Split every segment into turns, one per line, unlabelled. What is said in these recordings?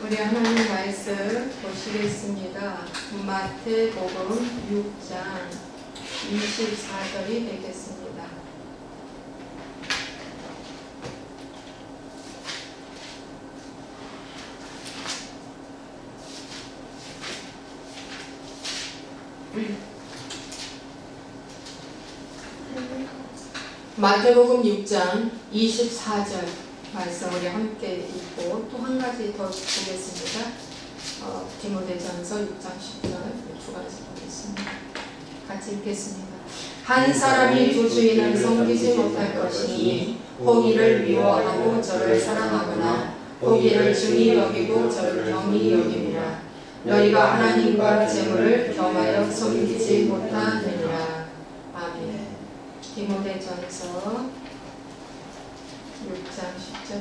우리 하나님 말씀 보시겠습니다. 마태복음 6장 24절이 되겠습니다. 마태복음 6장 24절 말씀 우리 함께 읽고 또 한 가지 더 보겠습니다. 디모데전서 6장 10절 추가해서 보겠습니다. 같이 읽겠습니다. 한 사람이 두 주인을 섬기지 못할 것이니 혹이를 미워하고 저를 사랑하거나 혹이를 중히 여기고 저를 경히 여김이라. 너희가 하나님과 재물을 겸하여 섬기지 못하느니라. 아멘. 디모데전서 6장 10절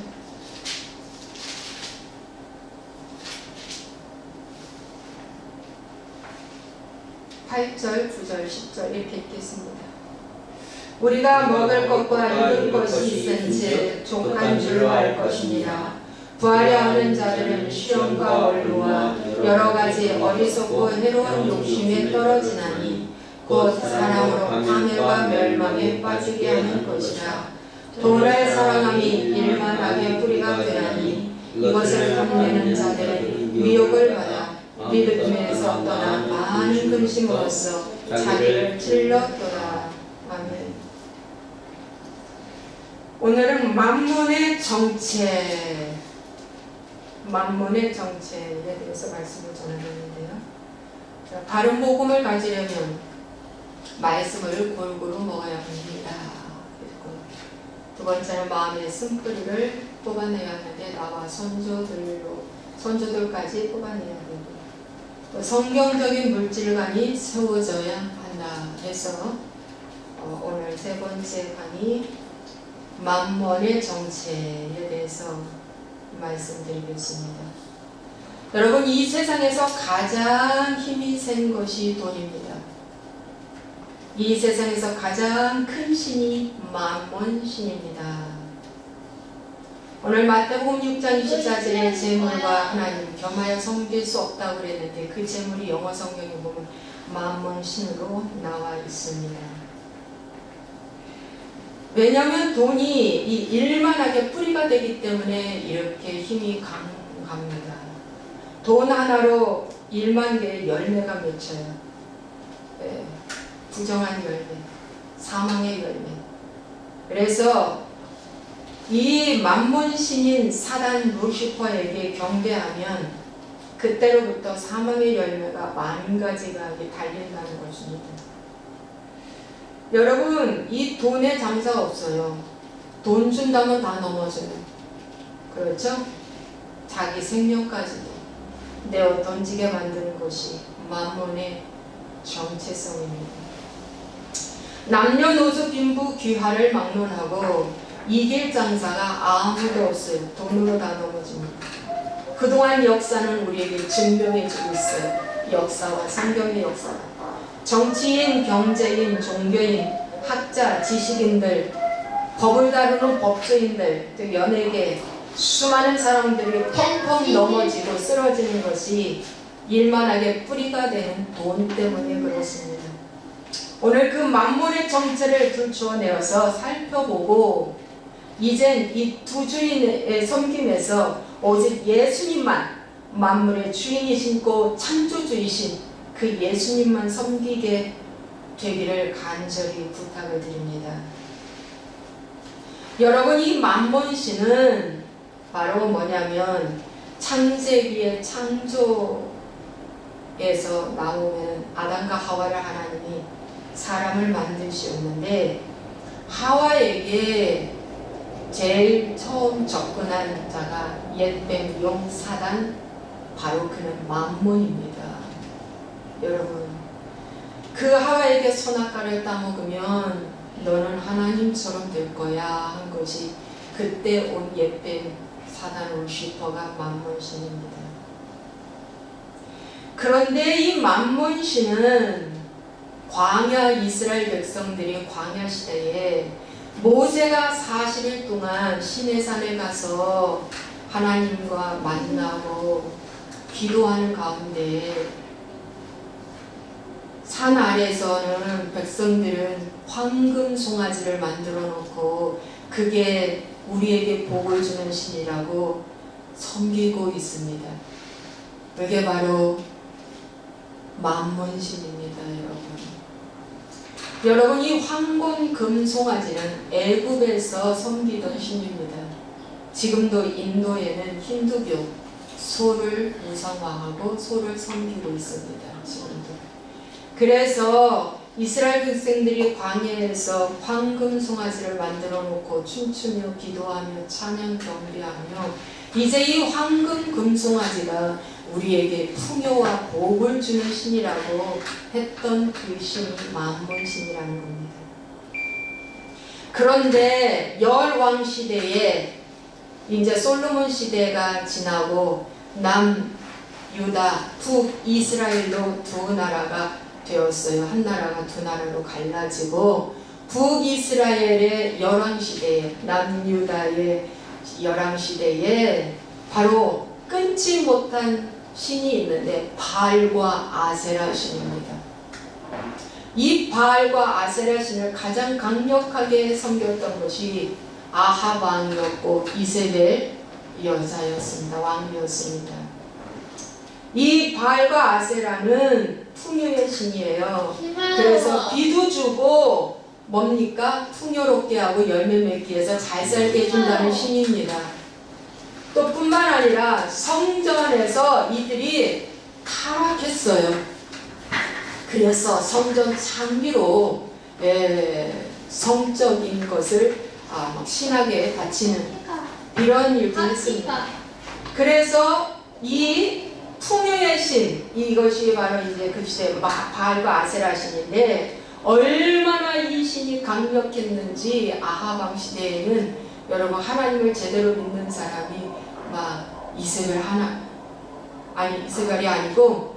8절, 9절, 10절 이렇게 읽겠습니다. 우리가 먹을 것과 입을 것이 있은즉 족한 줄로 알 것이니라. 부하려 하는 자들은 시험과 원루와 여러 가지 어리석고 해로운 욕심에 떨어지나니 곧 사랑으로 파멸과 멸망에 빠지게 하는 것이라. 돈을 사랑함이 일만하게 뿌리가 되나니 이것을 탐내는 자들은 미혹을 받아 믿음에서 떠나 많은 근심으로써 자기를 찔렀더라. 아멘. 오늘은 만몬의 정체에 대해서 말씀을 전하겠는데요. 바른 복음을 가지려면 말씀을 골고루 먹어야 합니다. 그리고 두 번째는 마음의 쓴뿌리를 뽑아내야 하는데 나와 선조들까지 뽑아내야 되고 또 성경적인 물질관이 세워져야 한다 해서 오늘 세 번째 강의 만몬의 정체에 대해서 말씀드리겠습니다. 여러분, 이 세상에서 가장 힘이 센 것이 돈입니다. 이 세상에서 가장 큰 신이 만몬신입니다. 오늘 마태복음 6장 24절에 재물과 하나님 겸하여 섬길 수 없다고 그랬는데 그 재물이 영어 성경에 보면 만몬신으로 나와 있습니다. 왜냐하면 돈이 이 일만하게 뿌리가 되기 때문에 이렇게 힘이 강합니다. 돈 하나로 1만 개의 열매가 맺혀요. 네, 부정한 열매, 사망의 열매. 그래서 이 만몬신인 사단 루시퍼에게 경배하면 그때로부터 사망의 열매가 만 가지가 달린다는 것입니다. 여러분, 이 돈에 장사 없어요. 돈 준다면 다 넘어져요. 그렇죠? 자기 생명까지도 내어 던지게 만드는 것이 만몬의 정체성입니다. 남녀노소 빈부 귀화를 막론하고 이길 장사가 아무도 없어요. 돈으로 다 넘어집니다. 그동안 역사는 우리에게 증명해주고 있어요. 역사와 성경의 역사가. 정치인, 경제인, 종교인, 학자, 지식인들, 법을 다루는 법조인들, 또 연예계 수많은 사람들이 펑펑 넘어지고 쓰러지는 것이 일만하게 뿌리가 되는 돈 때문에 그렇습니다. 오늘 그 만몬의 정체를 들추어내어서 살펴보고 이젠 이 두 주인의 섬김에서 오직 예수님만 만물의 주인이시고 창조주이신 그 예수님만 섬기게 되기를 간절히 부탁을 드립니다. 여러분, 이 만몬신은 바로 뭐냐면 창세기의 창조에서 나오는 아담과 하와를 하나님이 사람을 만드셨는데 하와에게 제일 처음 접근한 자가 옛뱀 용 사단, 바로 그는 만몬입니다. 여러분, 그 하와에게 선악과를 따먹으면 너는 하나님처럼 될 거야 한 것이 그때 온 옛뱀 사단 루시퍼가 만몬신입니다. 그런데 이 만몬신은 광야 이스라엘 백성들이 광야 시대에 모세가 40일 동안 시내산에 가서 하나님과 만나고 기도하는 가운데 산 아래에서는 백성들은 황금 송아지를 만들어 놓고 그게 우리에게 복을 주는 신이라고 섬기고 있습니다. 그게 바로 만문신입니다, 여러분. 여러분, 이 황금 금송아지는 애굽에서 섬기던 신입니다. 지금도 인도에는 힌두교 소를 우상화하고 소를 섬기고 있습니다. 지금도. 그래서 이스라엘 백성들이 광야에서 황금 송아지를 만들어 놓고 춤추며 기도하며 찬양 경배하며 이제 이 황금 금송아지가 우리에게 풍요와 복을 주는 신이라고 했던 그 신이 만문신이라는 겁니다. 그런데 열왕 시대에 이제 솔로몬 시대가 지나고 남유다, 북이스라엘로 두 나라가 되었어요. 한 나라가 두 나라로 갈라지고 북이스라엘의 열왕 시대에, 남유다의 열왕 시대에 바로 끊지 못한 신이 있는데 바알과 아세라 신입니다. 이 바알과 아세라 신을 가장 강력하게 섬겼던 것이 아합 왕이었고 이세벨 여자였습니다. 왕이었습니다. 이 바알과 아세라는 풍요의 신이에요. 그래서 비도 주고 뭡니까? 풍요롭게 하고 열매 맺기 위해서 잘 살게 해준다는 신입니다. 또 뿐만 아니라 성전에서 이들이 타락했어요. 그래서 성전 창비로 성적인 것을 막 신에게 바치는 이런 일도 했습니다. 그래서 이 풍요의 신, 이것이 바로 이제 그 시대 바알과 아세라 신인데 얼마나 이 신이 강력했는지 아합 왕 시대에는 여러분 하나님을 제대로 믿는 사람이 막 이세벨 하나, 아니 이세벨이 아니고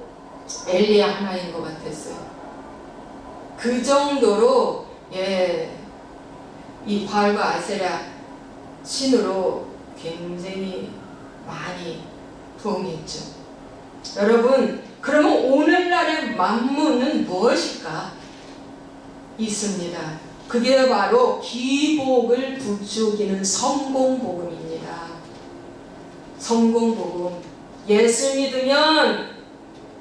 엘리야 하나인 것 같았어요. 그 정도로 이 바알과 아세라 신으로 굉장히 많이 부흥했죠. 여러분, 그러면 오늘날의 만문은 무엇일까? 있습니다. 그게 바로 기복을 부추기는 성공복음입니다. 성공복음. 예수 믿으면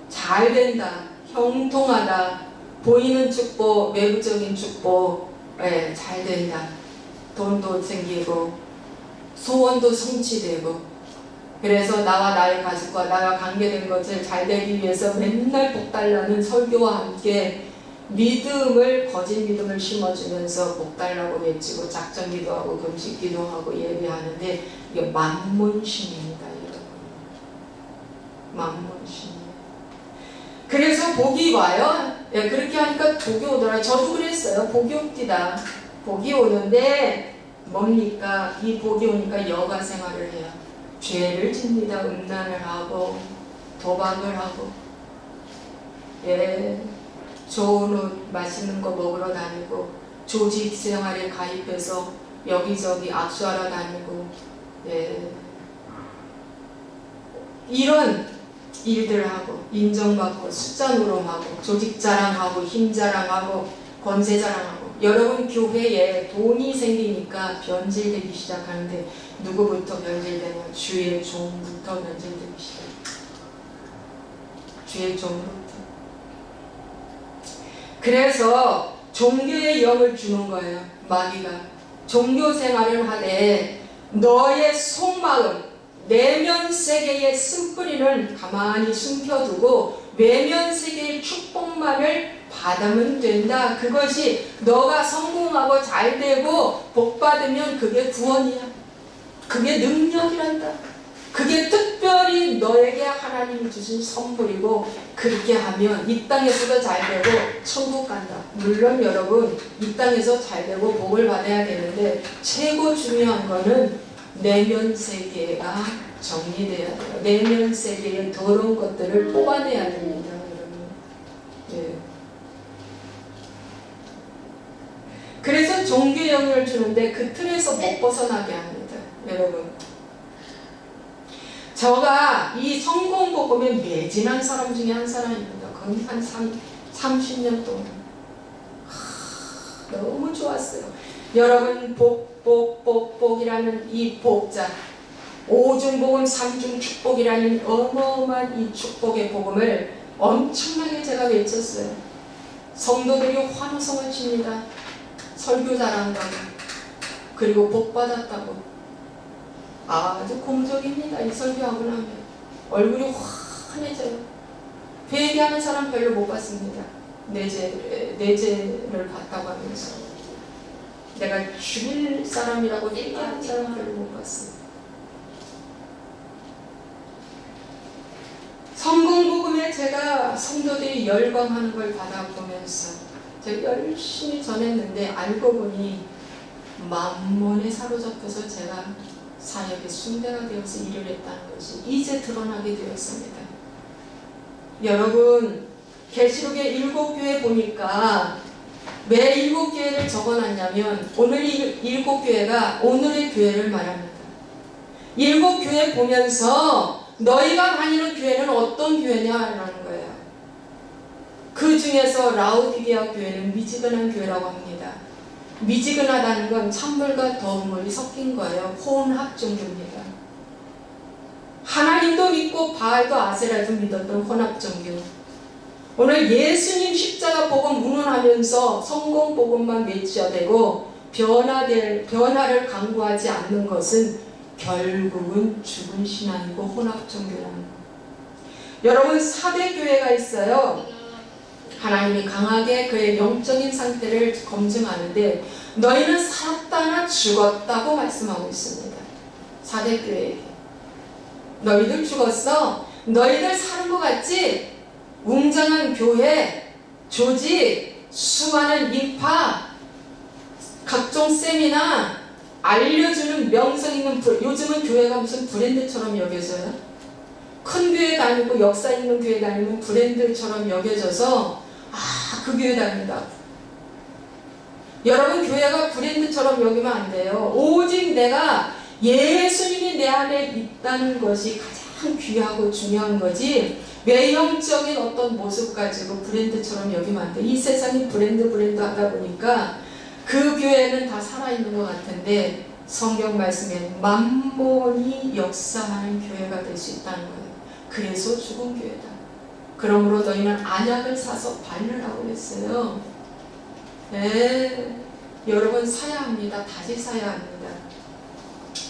잘 된다, 형통하다, 보이는 축복, 외부적인 축복, 잘 된다, 돈도 생기고 소원도 성취되고, 그래서 나와 나의 가족과 나와 관계된 것을 잘 되기 위해서 맨날 복달라는 설교와 함께 믿음을, 거짓 믿음을 심어주면서 복달라고 외치고 작전 기도하고 금식 기도하고 예배하는데 이게 만문신입니다, 여러분. 만문신. 그래서 복이 와요. 그렇게 하니까 복이 오더라. 저도 그랬어요. 복이 옵니다. 복이 오는데 뭡니까? 이 복이 오니까 여가 생활을 해요. 죄를 짓니다. 음란을 하고 도박을 하고 좋은 옷 맛있는 거 먹으러 다니고 조직 생활에 가입해서 여기저기 악수하러 다니고 이런 일들 하고 인정받고 숫자 노름하고 조직 자랑하고 힘 자랑하고 권세 자랑하고. 여러분, 교회에 돈이 생기니까 변질되기 시작하는데 누구부터 변질되냐? 주의 종부터 변질되기 시작해요. 주의 종부터. 그래서 종교의 영을 주는 거예요. 마귀가. 종교 생활을 하되 너의 속마음, 내면 세계의 쓴뿌리는 가만히 숨겨두고 외면 세계의 축복만을 받으면 된다. 그것이 너가 성공하고 잘되고 복받으면 그게 구원이야. 그게 능력이란다. 그게 특별히 너에게 하나님이 주신 선물이고 그렇게 하면 이 땅에서도 잘되고 천국 간다. 물론 여러분 이 땅에서 잘되고 복을 받아야 되는데 최고 중요한 거는 내면 세계가 정리돼야 돼요. 내면 세계의 더러운 것들을 뽑아내야 됩니다, 여러분. 그래서 종교 영향을 주는데 그 틀에서 못 벗어나게 합니다, 여러분. 제가 이 성공복음에 매진한 사람 중에 한 사람입니다. 거의 한 30년 동안. 너무 좋았어요. 여러분, 복이라는 이 복자, 오중복음 삼중 축복이라는 어마어마한 이 축복의 복음을 엄청나게 제가 외쳤어요. 성도들이 환호성을 칩니다. 설교 잘한다고, 그리고 복 받았다고. 아주 공적입니다. 이 설교하고 나면 얼굴이 환해져요. 회개하는 사람 별로 못 봤습니다. 내재를 봤다고 하면서 내가 죽일 사람이라고 회개하는 사람 별로 못 봤어요. 성공복음에 제가 성도들이 열광하는 걸 받아보면서 제가 열심히 전했는데 알고 보니 만몬에 사로잡혀서 제가 사역의 숭배가 되어서 일을 했다는 것이 이제 드러나게 되었습니다. 여러분, 계시록의 7교회 보니까 왜 7교회를 적어놨냐면 오늘 7교회가 오늘의 교회를 말합니다. 7교회 보면서 너희가 다니는 교회는 어떤 교회냐라는 거예요. 그 중에서 라우디게아 교회는 미지근한 교회라고 합니다. 미지근하다는 건 찬물과 더운 물이 섞인 거예요. 혼합 종교입니다. 하나님도 믿고 바알도 아세라도 믿었던 혼합 종교. 오늘 예수님 십자가 복음 운운하면서 성공 복음만 외쳐대고 변화를 강구하지 않는 것은 결국은 죽은 신앙이고 혼합 종교라는 거. 여러분, 4대 교회가 있어요. 하나님이 강하게 그의 영적인 상태를 검증하는데 너희는 살았다나 죽었다고 말씀하고 있습니다. 4대 교회에게 너희들 죽었어? 너희들 사는 것 같지? 웅장한 교회, 조직, 수많은 인파, 각종 세미나, 알려주는 명성 있는 요즘은 교회가 무슨 브랜드처럼 여겨져요? 큰 교회 다니고 역사 있는 교회 다니면 브랜드처럼 여겨져서 그 교회 다닌다. 여러분, 교회가 브랜드처럼 여기면 안 돼요. 오직 내가 예수님이 내 안에 있다는 것이 가장 귀하고 중요한 거지 외형적인 어떤 모습 가지고 브랜드처럼 여기면 안 돼. 이 세상이 브랜드 하다 보니까 그 교회는 다 살아있는 것 같은데 성경 말씀에 만몬이 역사하는 교회가 될 수 있다는 거예요. 그래서 죽은 교회다. 그러므로 너희는 안약을 사서 바르라고 했어요. 네, 여러분 사야 합니다. 다시 사야 합니다.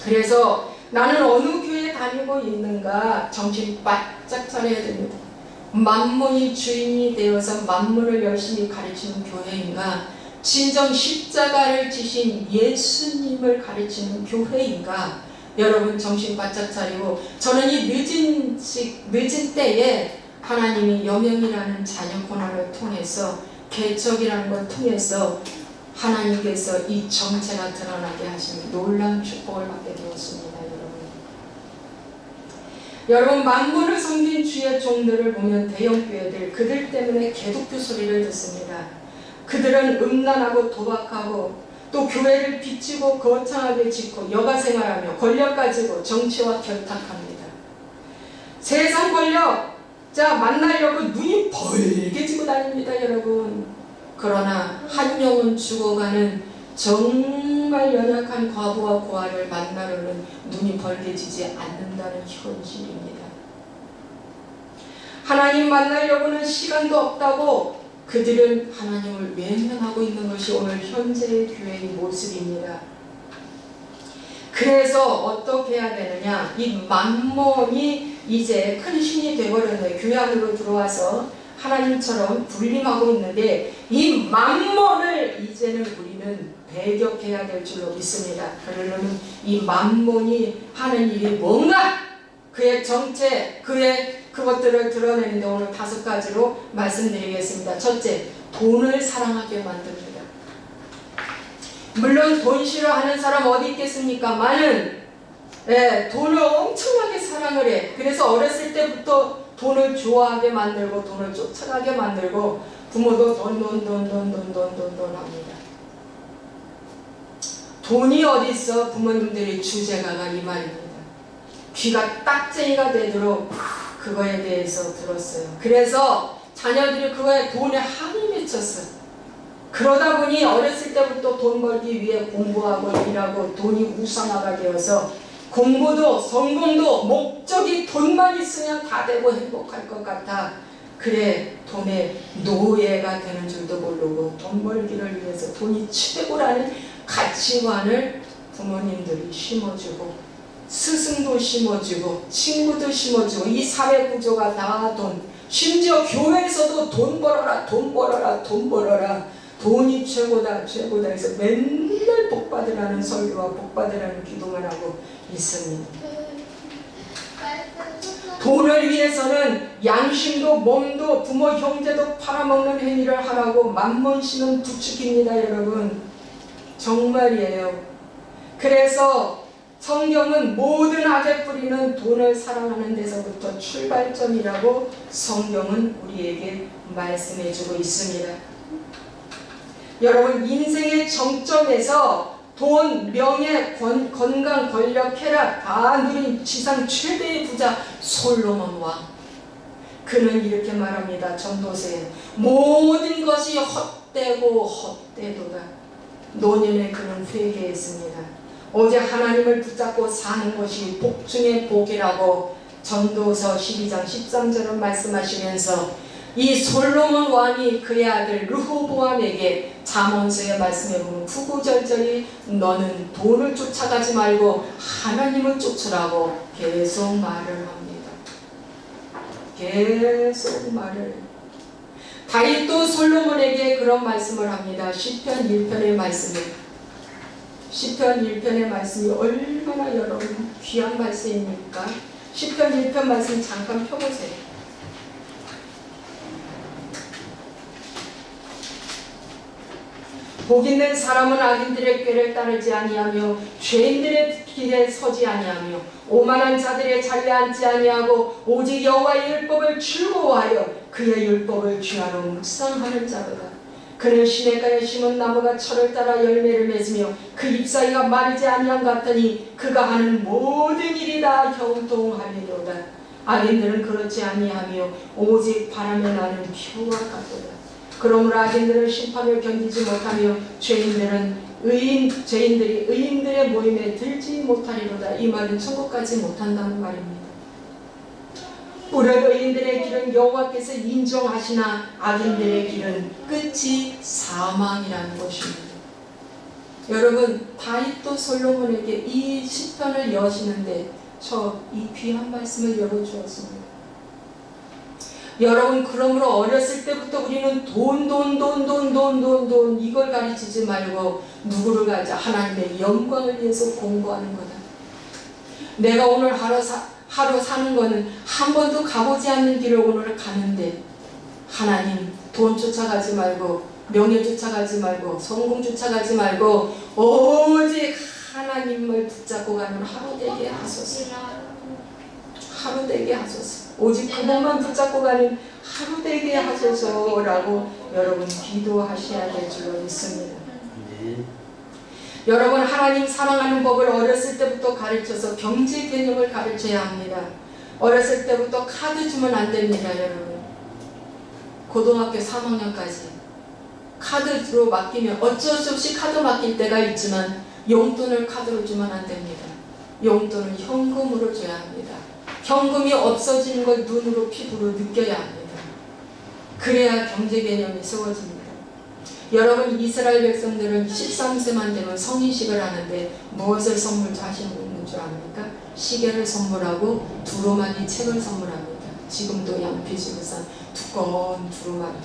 그래서 나는 어느 교회에 다니고 있는가 정신 바짝 차려야 됩니다. 만몬이 주인이 되어서 만몬을 열심히 가르치는 교회인가, 진정 십자가를 지신 예수님을 가르치는 교회인가. 여러분 정신 바짝 차리고, 저는 이 늦은 때에 하나님이 여명이라는 자녀 고난을 통해서, 개척이라는 걸 통해서 하나님께서 이 정체가 드러나게 하시는 놀라운 축복을 받게 되었습니다. 여러분, 만물을 섬긴 주의 종들을 보면 대형교회들, 그들 때문에 개독교 소리를 듣습니다. 그들은 음란하고 도박하고 또 교회를 비치고 거창하게 짓고 여가생활하며 권력 가지고 정치와 결탁합니다. 세상 권력자 만나려고 눈이 벌게지고 다닙니다. 여러분. 그러나 한 영혼 죽어가는 정말 연약한 과부와 고아를 만나려는 눈이 벌게지지 않는다는 현실입니다. 하나님 만나려고는 시간도 없다고 그들은 하나님을 외면하고 있는 것이 오늘 현재의 교회의 모습입니다. 그래서 어떻게 해야 되느냐? 이 만몬이 이제 큰 신이 되어버렸네. 교회 안으로 들어와서 하나님처럼 군림하고 있는데 이 만몬을 이제는 우리는 배격해야 될 줄로 믿습니다. 그러려면 이 만몬이 하는 일이 뭔가, 그의 정체, 그것들을 드러내는데 오늘 5가지로 말씀드리겠습니다. 첫째, 돈을 사랑하게 만듭니다. 물론 돈 싫어하는 사람 어디 있겠습니까? 많은 돈을 엄청나게 사랑을 해. 그래서 어렸을 때부터 돈을 좋아하게 만들고 돈을 쫓아가게 만들고 부모도 돈 합니다. 돈이 어디 있어? 부모님들이 주제가가 이 말입니다. 귀가 딱쟁이가 되도록 그거에 대해서 들었어요. 그래서 자녀들이 그거에 돈에 한이 맺혔어요. 그러다 보니 어렸을 때부터 돈 벌기 위해 공부하고 일하고 돈이 우상화가 되어서 공부도 성공도 목적이 돈만 있으면 다 되고 행복할 것 같아. 그래, 돈의 노예가 되는 줄도 모르고 돈 벌기를 위해서 돈이 최고라는 가치관을 부모님들이 심어주고 스승도 심어주고 친구도 심어주고 이 사회 구조가 다 돈. 심지어 교회에서도 돈 벌어라 돈 벌어라 돈 벌어라, 돈이 최고다 최고다 해서 맨날 복받으라는 설교와 복받으라는 기도만 하고 있습니다. 돈을 위해서는 양심도 몸도 부모 형제도 팔아먹는 행위를 하라고 만몬신은 부추깁니다. 여러분, 정말이에요. 그래서 성경은 모든 악의 뿌리는 돈을 사랑하는 데서부터 출발점이라고 성경은 우리에게 말씀해주고 있습니다. 여러분, 인생의 정점에서 돈, 명예, 건강, 권력, 쾌락 다 누린 지상 최대의 부자 솔로몬 왕. 그는 이렇게 말합니다. 전도서에 모든 것이 헛되고 헛되도다. 노년에 그는 회개했습니다. 오직 하나님을 붙잡고 사는 것이 복 중의 복이라고 전도서 12장 13절을 말씀하시면서 이 솔로몬 왕이 그의 아들 르호보암에게 잠언서의 말씀에 보면 구구절절히 너는 돈을 쫓아가지 말고 하나님을 쫓으라고 계속 말을 합니다. 계속 말을. 다윗도 솔로몬에게 그런 말씀을 합니다. 시편 1편의 말씀에, 시편 1편의 말씀이 얼마나 여러분 귀한 말씀입니까? 시편 1편 말씀 잠깐 펴보세요. 복 있는 사람은 악인들의 꾀를 따르지 아니하며 죄인들의 길에 서지 아니하며 오만한 자들의 자리에 앉지 아니하고 오직 여호와의 율법을 즐거워하여 그의 율법을 귀하로 묵상하는 자로다. 그는 시냇가에 심은 나무가 철을 따라 열매를 맺으며 그 잎사귀가 마르지 아니한 같더니 그가 하는 모든 일이 다 형통하리로다. 악인들은 그렇지 아니하며 오직 바람에 나는 피부와 같도다. 그러므로 악인들은 심판을 견디지 못하며 죄인들이 의인들의 모임에 들지 못하리로다. 이 말은 천국 가지 못한다는 말입니다. 오늘 의인들의 길은 여호와께서 인정하시나 악인들의 길은 끝이 사망이라는 것입니다. 여러분, 다윗도 솔로몬에게 이 시편을 여시는데 저 이 귀한 말씀을 열어주었습니다. 여러분, 그러므로 어렸을 때부터 우리는 돈 이걸 가르치지 말고 누구를 가르쳐? 하나님의 영광을 위해서 공부하는 거다. 내가 오늘 하루 사는 거는 한 번도 가보지 않는 길을 오늘 가는데 하나님, 돈 쫓아가지 말고 명예 쫓아가지 말고 성공 쫓아가지 말고 오직 하나님을 붙잡고 가는 하루 되게 하소서. 하루 되게 하소서. 오직 그것만 붙잡고 가는 하루 되게 하소서라고 여러분 기도하셔야 될 줄로 믿습니다. 여러분, 하나님 사랑하는 법을 어렸을 때부터 가르쳐서 경제 개념을 가르쳐야 합니다. 어렸을 때부터 카드 주면 안 됩니다. 여러분, 고등학교 3학년까지 카드로 맡기면 어쩔 수 없이 카드 맡길 때가 있지만 용돈을 카드로 주면 안 됩니다. 용돈은 현금으로 줘야 합니다. 현금이 없어지는 걸 눈으로 피부로 느껴야 합니다. 그래야 경제 개념이 세워집니다. 여러분, 이스라엘 백성들은 13세만 되면 성인식을 하는데 무엇을 하시는 줄 압니까? 시계를 선물하고 두루마기 책을 선물합니다. 지금도 양피지구산 두꺼운 두루마기.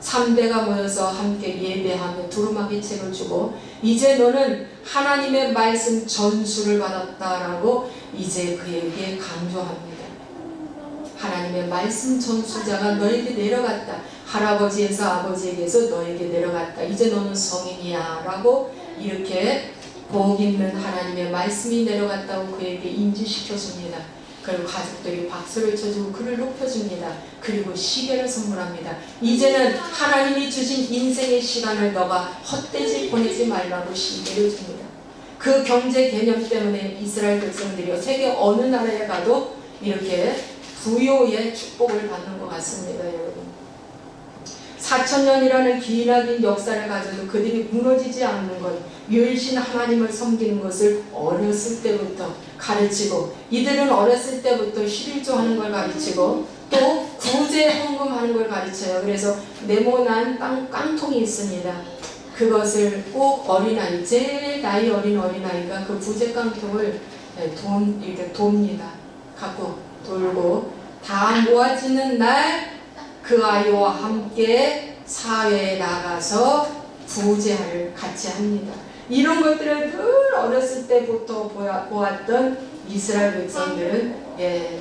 3대가 모여서 함께 예배하며 두루마기 책을 주고 이제 너는 하나님의 말씀 전수를 받았다라고 이제 그에게 강조합니다. 하나님의 말씀 전수자가 너에게 내려갔다. 할아버지에서 아버지에게서 너에게 내려갔다. 이제 너는 성인이야 라고 이렇게 복 있는 하나님의 말씀이 내려갔다고 그에게 인지시켜줍니다. 그리고 가족들이 박수를 쳐주고 그를 높여줍니다. 그리고 시계를 선물합니다. 이제는 하나님이 주신 인생의 시간을 너가 헛되이 보내지 말라고 시계를 줍니다. 그 경제 개념 때문에 이스라엘 백성들이 세계 어느 나라에 가도 이렇게 부요의 축복을 받는 것 같습니다. 여러분, 4,000년이라는 기나긴 역사를 가져도 그들이 무너지지 않는 것, 유일신 하나님을 섬기는 것을 어렸을 때부터 가르치고, 이들은 어렸을 때부터 11조 하는 걸 가르치고 또 구제 헌금하는 걸 가르쳐요. 그래서 네모난 깡통이 있습니다. 그것을 꼭 어린아이, 제일 나이 어린 어린아이가 그 구제 깡통을 이렇게 돕니다. 갖고 돌고, 다 모아지는 날 그 아이와 함께 사회에 나가서 부제를 같이 합니다. 이런 것들을 늘 어렸을 때부터 보았던 이스라엘 백성들은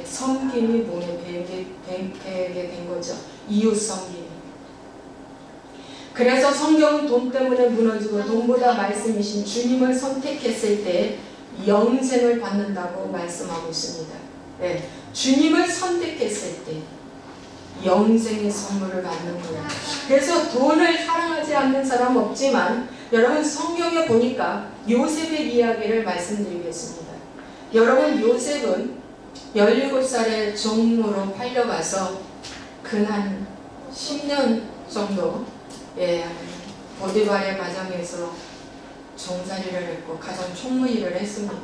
섬김이 몸에 배게 된 거죠. 이웃 섬김. 그래서 성경은 돈 때문에 무너지고 돈보다 말씀이신 주님을 선택했을 때 영생을 받는다고 말씀하고 있습니다. 주님을 선택했을 때 영생의 선물을 받는 거예요. 그래서 돈을 사랑하지 않는 사람 없지만, 여러분 성경에 보니까 요셉의 이야기를 말씀드리겠습니다. 여러분, 요셉은 17살에 종으로 팔려가서 근 10년 정도 보디발의 가정에서 종살이를 했고 가정 총무 일을 했습니다.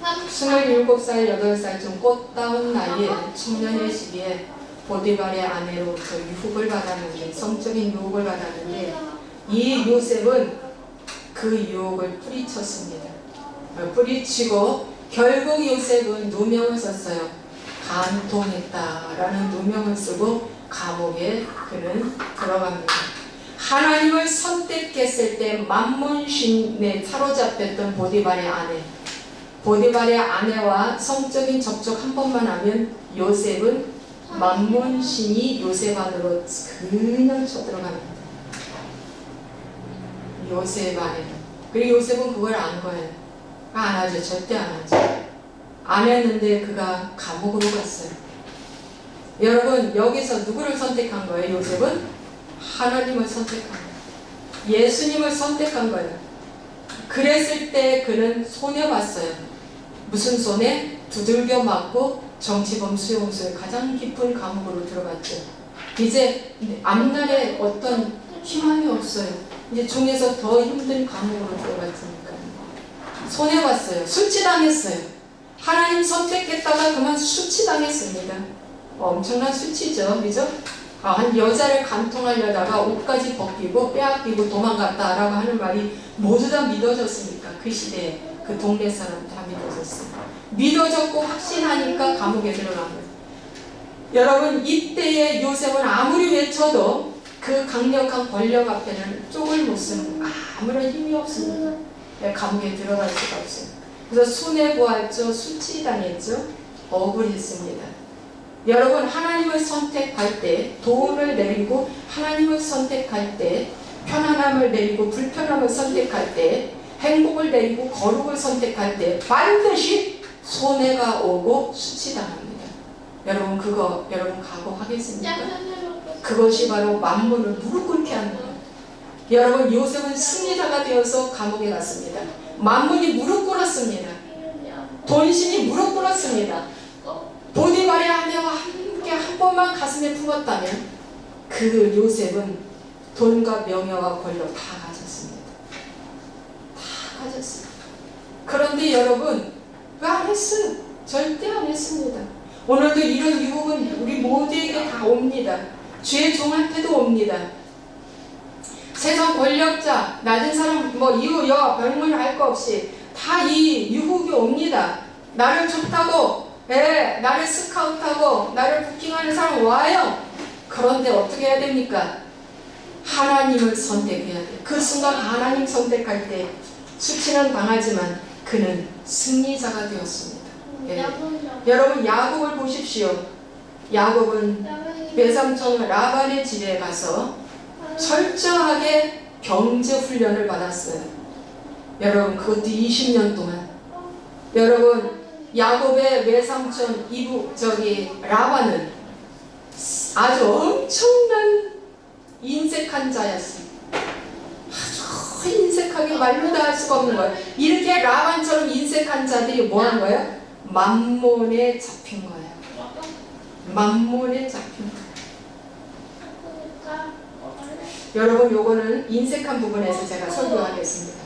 27살, 8살쯤 꽃다운 나이에 청년의 시기에 보디발의 아내로부터 유혹을 받았는데, 성적인 유혹을 받았는데, 이 요셉은 그 유혹을 뿌리쳤습니다. 뿌리치고 결국 요셉은 누명을 썼어요. 간통했다라는 누명을 쓰고 감옥에 그는 들어갑니다. 하나님을 선택했을 때 만몬신에 사로잡혔던 보디발의 아내, 보디발의 아내와 성적인 접촉 한 번만 하면 요셉은 만몬신이 요셉 안으로 그냥 쳐들어갑니다. 요셉 안에. 그리고 요셉은 그걸 안 거예요. 안 하죠. 절대 안 하죠. 안 했는데 그가 감옥으로 갔어요. 여러분, 여기서 누구를 선택한 거예요? 요셉은 하나님을 선택한 거예요. 예수님을 선택한 거예요. 그랬을 때 그는 손해봤어요. 무슨 손해? 두들겨 맞고 정치범 수용소에 가장 깊은 감옥으로 들어갔죠. 이제 앞날에 어떤 희망이 없어요. 이제 중에서 더 힘든 감옥으로 들어갔으니까 손해봤어요. 수치당했어요. 하나님 선택했다가 그만 수치당했습니다. 엄청난 수치죠, 그죠? 한 여자를 간통하려다가 옷까지 벗기고 빼앗기고 도망갔다라고 하는 말이 모두 다 믿어졌으니까, 그 시대에 그 동네 사람 다 믿어졌어요. 믿어졌고 확신하니까 감옥에 들어간 거예요. 여러분, 이때의 요셉은 아무리 외쳐도 그 강력한 권력 앞에는 쪽을 못 쓰는, 아무런 힘이 없습니다. 감옥에 들어갈 수가 없어요. 그래서 손해보았죠. 수치당했죠. 억울했습니다. 여러분, 하나님을 선택할 때, 돈을 내리고 하나님을 선택할 때, 편안함을 내리고 불편함을 선택할 때, 행복을 내리고 거룩을 선택할 때 반드시 손해가 오고 수치당합니다. 여러분, 그거 여러분 각오하겠습니까? 그것이 바로 만물을 무릎 꿇게 하는 거예요. 여러분, 요셉은 승리자가 되어서 감옥에 갔습니다. 만물이 무릎 꿇었습니다. 돈신이 무릎 꿇었습니다. 보디발의 아내와 함께 한 번만 가슴에 품었다면 그 요셉은 돈과 명예와 권력 다 가졌습니다. 다 가졌습니다. 그런데 여러분, 왜 안 했어요? 절대 안 했습니다. 오늘도 이런 유혹은 우리 모두에게 다 옵니다. 주의 종한테도 옵니다. 세상 권력자, 낮은 사람, 이유, 여, 별문 할 거 없이 다 이 유혹이 옵니다. 나를 좋다고, 나를 스카우트하고, 나를 부킹하는 사람 와요. 그런데 어떻게 해야 됩니까? 하나님을 선택해야 돼요. 그 순간 하나님 선택할 때 수치는 당하지만 그는 승리자가 되었습니다. 여러분, 야곱을 보십시오. 야곱은 외삼촌 라반의 집에 가서 철저하게 경제 훈련을 받았어요. 여러분, 그것도 20년 동안. 여러분, 야곱의 외삼촌 라반은 아주 엄청난 인색한 자였어요. 아주 인색하게 말로 다 할 수가 없는 거예요. 이렇게 라반처럼 인색한 자들이 뭐 한 거예요? 만몬에 잡힌 거예요. 만몬에 잡힌 거예요. 여러분, 요거는 인색한 부분에서 제가 설교하겠습니다.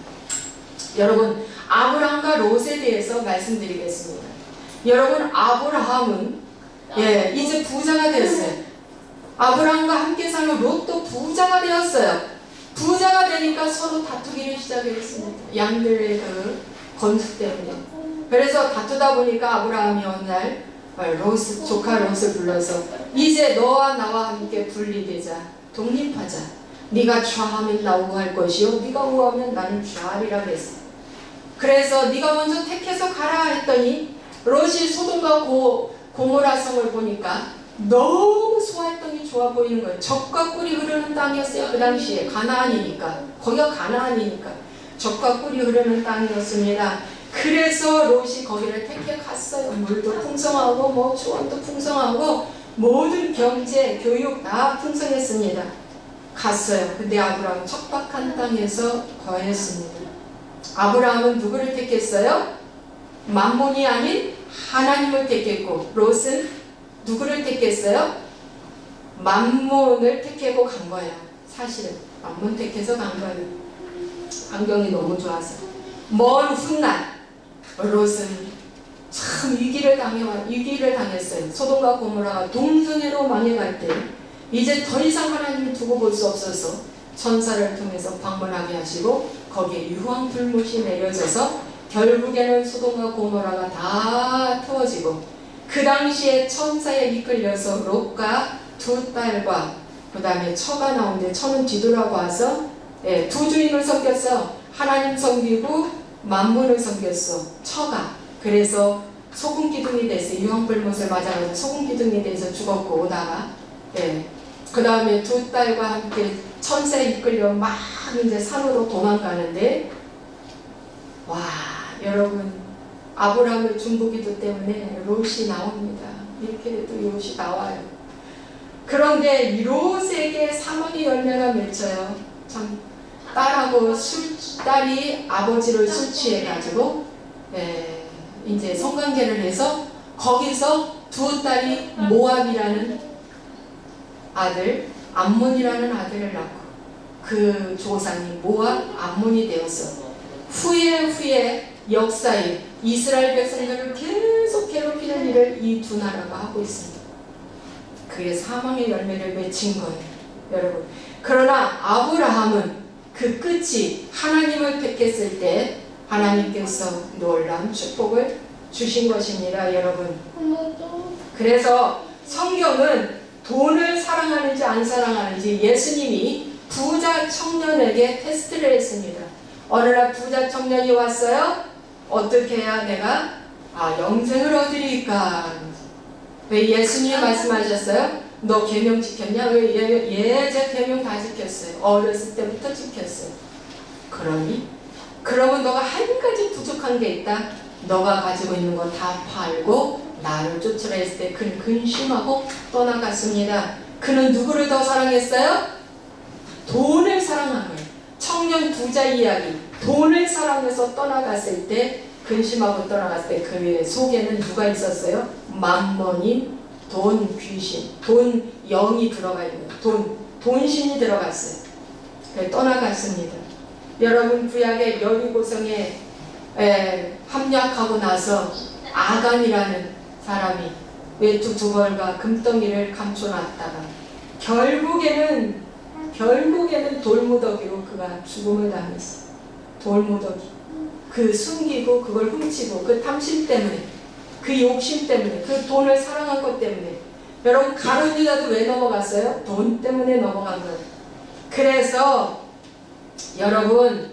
여러분, 아브라함과 롯에 대해서 말씀드리겠습니다. 여러분, 아브라함은 이제 부자가 되었어요. 아브라함과 함께 사는 롯도 부자가 되었어요. 부자가 되니까 서로 다투기를 시작했습니다. 양들의 그 건수 때문에. 그래서 다투다 보니까 아브라함이 어느 날 조카 롯을 불러서 이제 너와 나와 함께 분리되자. 독립하자. 네가 좌하면 나 우할 것이요 네가 우하면 나는 좌하리라 그랬어. 그래서 네가 먼저 택해서 가라 했더니 롯이 소돔과 고모라 성을 보니까 너무 소활동이 좋아 보이는 거예요. 젖과 꿀이 흐르는 땅이었어요. 그 당시에 가나안이니까. 거기가 가나안이니까 젖과 꿀이 흐르는 땅이었습니다. 그래서 롯이 거기를 택해 갔어요. 물도 풍성하고 뭐 초원도 풍성하고 모든 경제, 교육 다 풍성했습니다. 갔어요. 근데 아브라함은 척박한 땅에서 거했습니다. 아브라함은 누구를 택했어요? 만몬이 아닌 하나님을 택했고, 롯은 누구를 택했어요? 만몬을 택하고 간 거예요. 사실은 만몬 택해서 간 거예요. 환경이 너무 좋아서. 먼 훗날 롯은 참 위기를 당했어요. 소돔과 고모라가 동성애로 망해갈 때 이제 더 이상 하나님을 두고 볼 수 없어서 천사를 통해서 방문하게 하시고 거기에 유황불못이 내려져서 결국에는 소돔과 고모라가 다 태워지고, 그 당시에 천사에 이끌려서 롯과 두 딸과 그 다음에 처가 나오는데 처는 뒤돌아고 와서 두 주인을 섬겼어. 하나님 섬기고 만몬을 섬겼어. 처가. 그래서 소금기둥이 돼서 유황불못을 맞아가지고 소금기둥이 돼서 죽었고, 오다가 그 다음에 두 딸과 함께 천사에 이끌려 막 이제 산으로 도망가는데, 와, 여러분, 아브라함의 중보기도 때문에 롯이 나옵니다. 이렇게도 롯이 나와요. 그런데 이 롯에게 사망의 열매가 맺혀요. 참, 딸이 아버지를 술 취해가지고 이제 성관계를 해서 거기서 두 딸이 모압이라는 아들, 암몬이라는 아들을 낳고 그 조상이 모압, 암몬이 되어서 후에 역사에 이스라엘 백성들을 계속 괴롭히는 일을 이 두 나라가 하고 있습니다. 그게 사망의 열매를 맺힌 거예요, 여러분. 그러나 아브라함은 그 끝이 하나님을 택했을 때 하나님께서 놀라운 축복을 주신 것입니다, 여러분. 그래서 성경은 돈을 사랑하는지 안 사랑하는지 예수님이 부자 청년에게 테스트를 했습니다. 어느 날 부자 청년이 왔어요. 어떻게 해야 내가 영생을 얻으리까? 왜 예수님이 말씀하셨어요? 너 계명 지켰냐? 왜 제 계명 다 지켰어요. 어렸을 때부터 지켰어요. 그러면 너가 한 가지 부족한 게 있다. 너가 가지고 있는 거 다 팔고 나를 쫓으라 했을 때 그는 근심하고 떠나갔습니다. 그는 누구를 더 사랑했어요? 돈을 사랑한 거예요. 청년 부자 이야기. 돈을 사랑해서 떠나갔을 때, 근심하고 떠나갔을 때 그 속에는 누가 있었어요? 만몬인 돈 귀신, 돈 영이 들어가 있는 거예요. 돈신이 들어갔어요. 떠나갔습니다. 여러분, 구약의 여리고성에 합력하고 나서 아간이라는 사람이 외투 두 벌과 금덩이를 감춰놨다가 결국에는 돌무더기로 그가 죽음을 당했어. 돌무더기. 그 숨기고 그걸 훔치고 그 탐심 때문에, 그 욕심 때문에, 그 돈을 사랑한 것 때문에. 여러분, 가룟 유다도 왜 넘어갔어요? 돈 때문에 넘어간 거예요. 그래서 여러분,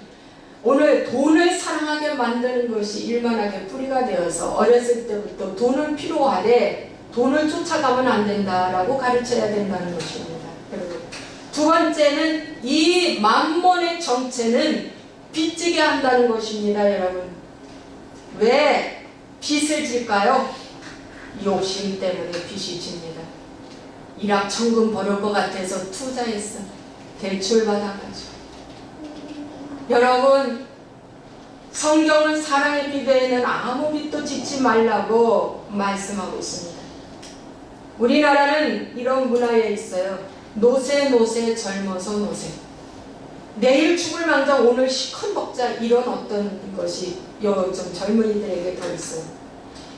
오늘 돈을 사랑하게 만드는 것이 일만하게 뿌리가 되어서 어렸을 때부터 돈을 필요하되 돈을 쫓아가면 안 된다라고 가르쳐야 된다는 것입니다. 여러분, 두 번째는 이 만몬의 정체는 빚지게 한다는 것입니다. 여러분, 왜 빚을 질까요? 욕심 때문에 빚이 집니다. 일확천금 벌을 것 같아서 투자했어. 대출 받아가지고 여러분, 성경은 사랑의 빛에는 아무 빛도 짓지 말라고 말씀하고 있습니다. 우리나라는 이런 문화에 있어요. 노세 젊어서 노세. 내일 죽을 망정 오늘 시컷 먹자, 이런 어떤 것이 요즘 젊은이들에게 더 있어요.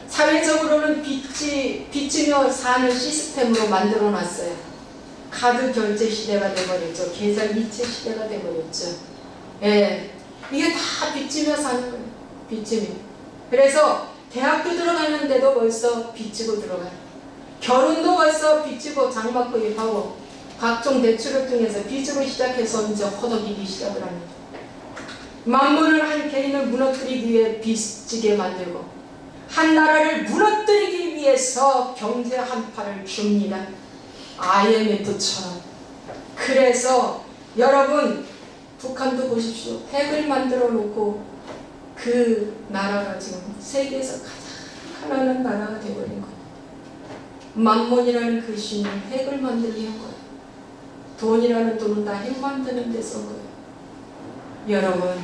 사회적으로는 빚지며 사는 시스템으로 만들어 놨어요. 카드 결제 시대가 돼버렸죠. 계좌 이체 시대가 돼버렸죠. 예, 이게 다 빚지며 사는 거예요. 빚지며. 그래서 대학교 들어가는데도 벌써 빚지고 들어가요. 결혼도 벌써 빚지고 장막구입하고 각종 대출을 통해서 빚으로 시작해서 이제 허덕이기 시작을 합니다. 만문을 한 개인을 무너뜨리기 위해 빚지게 만들고 한 나라를 무너뜨리기 위해서 경제 한파를 줍니다. IMF처럼. 그래서 여러분, 북한도 보십시오. 핵을 만들어 놓고 그 나라가 지금 세계에서 가장 가난한 나라가 되어버린 거예요. 만몬이라는 그 신이 핵을 만들게 한 거예요. 돈이라는 돈은 다 핵 만드는 데 쓴 거예요. 여러분,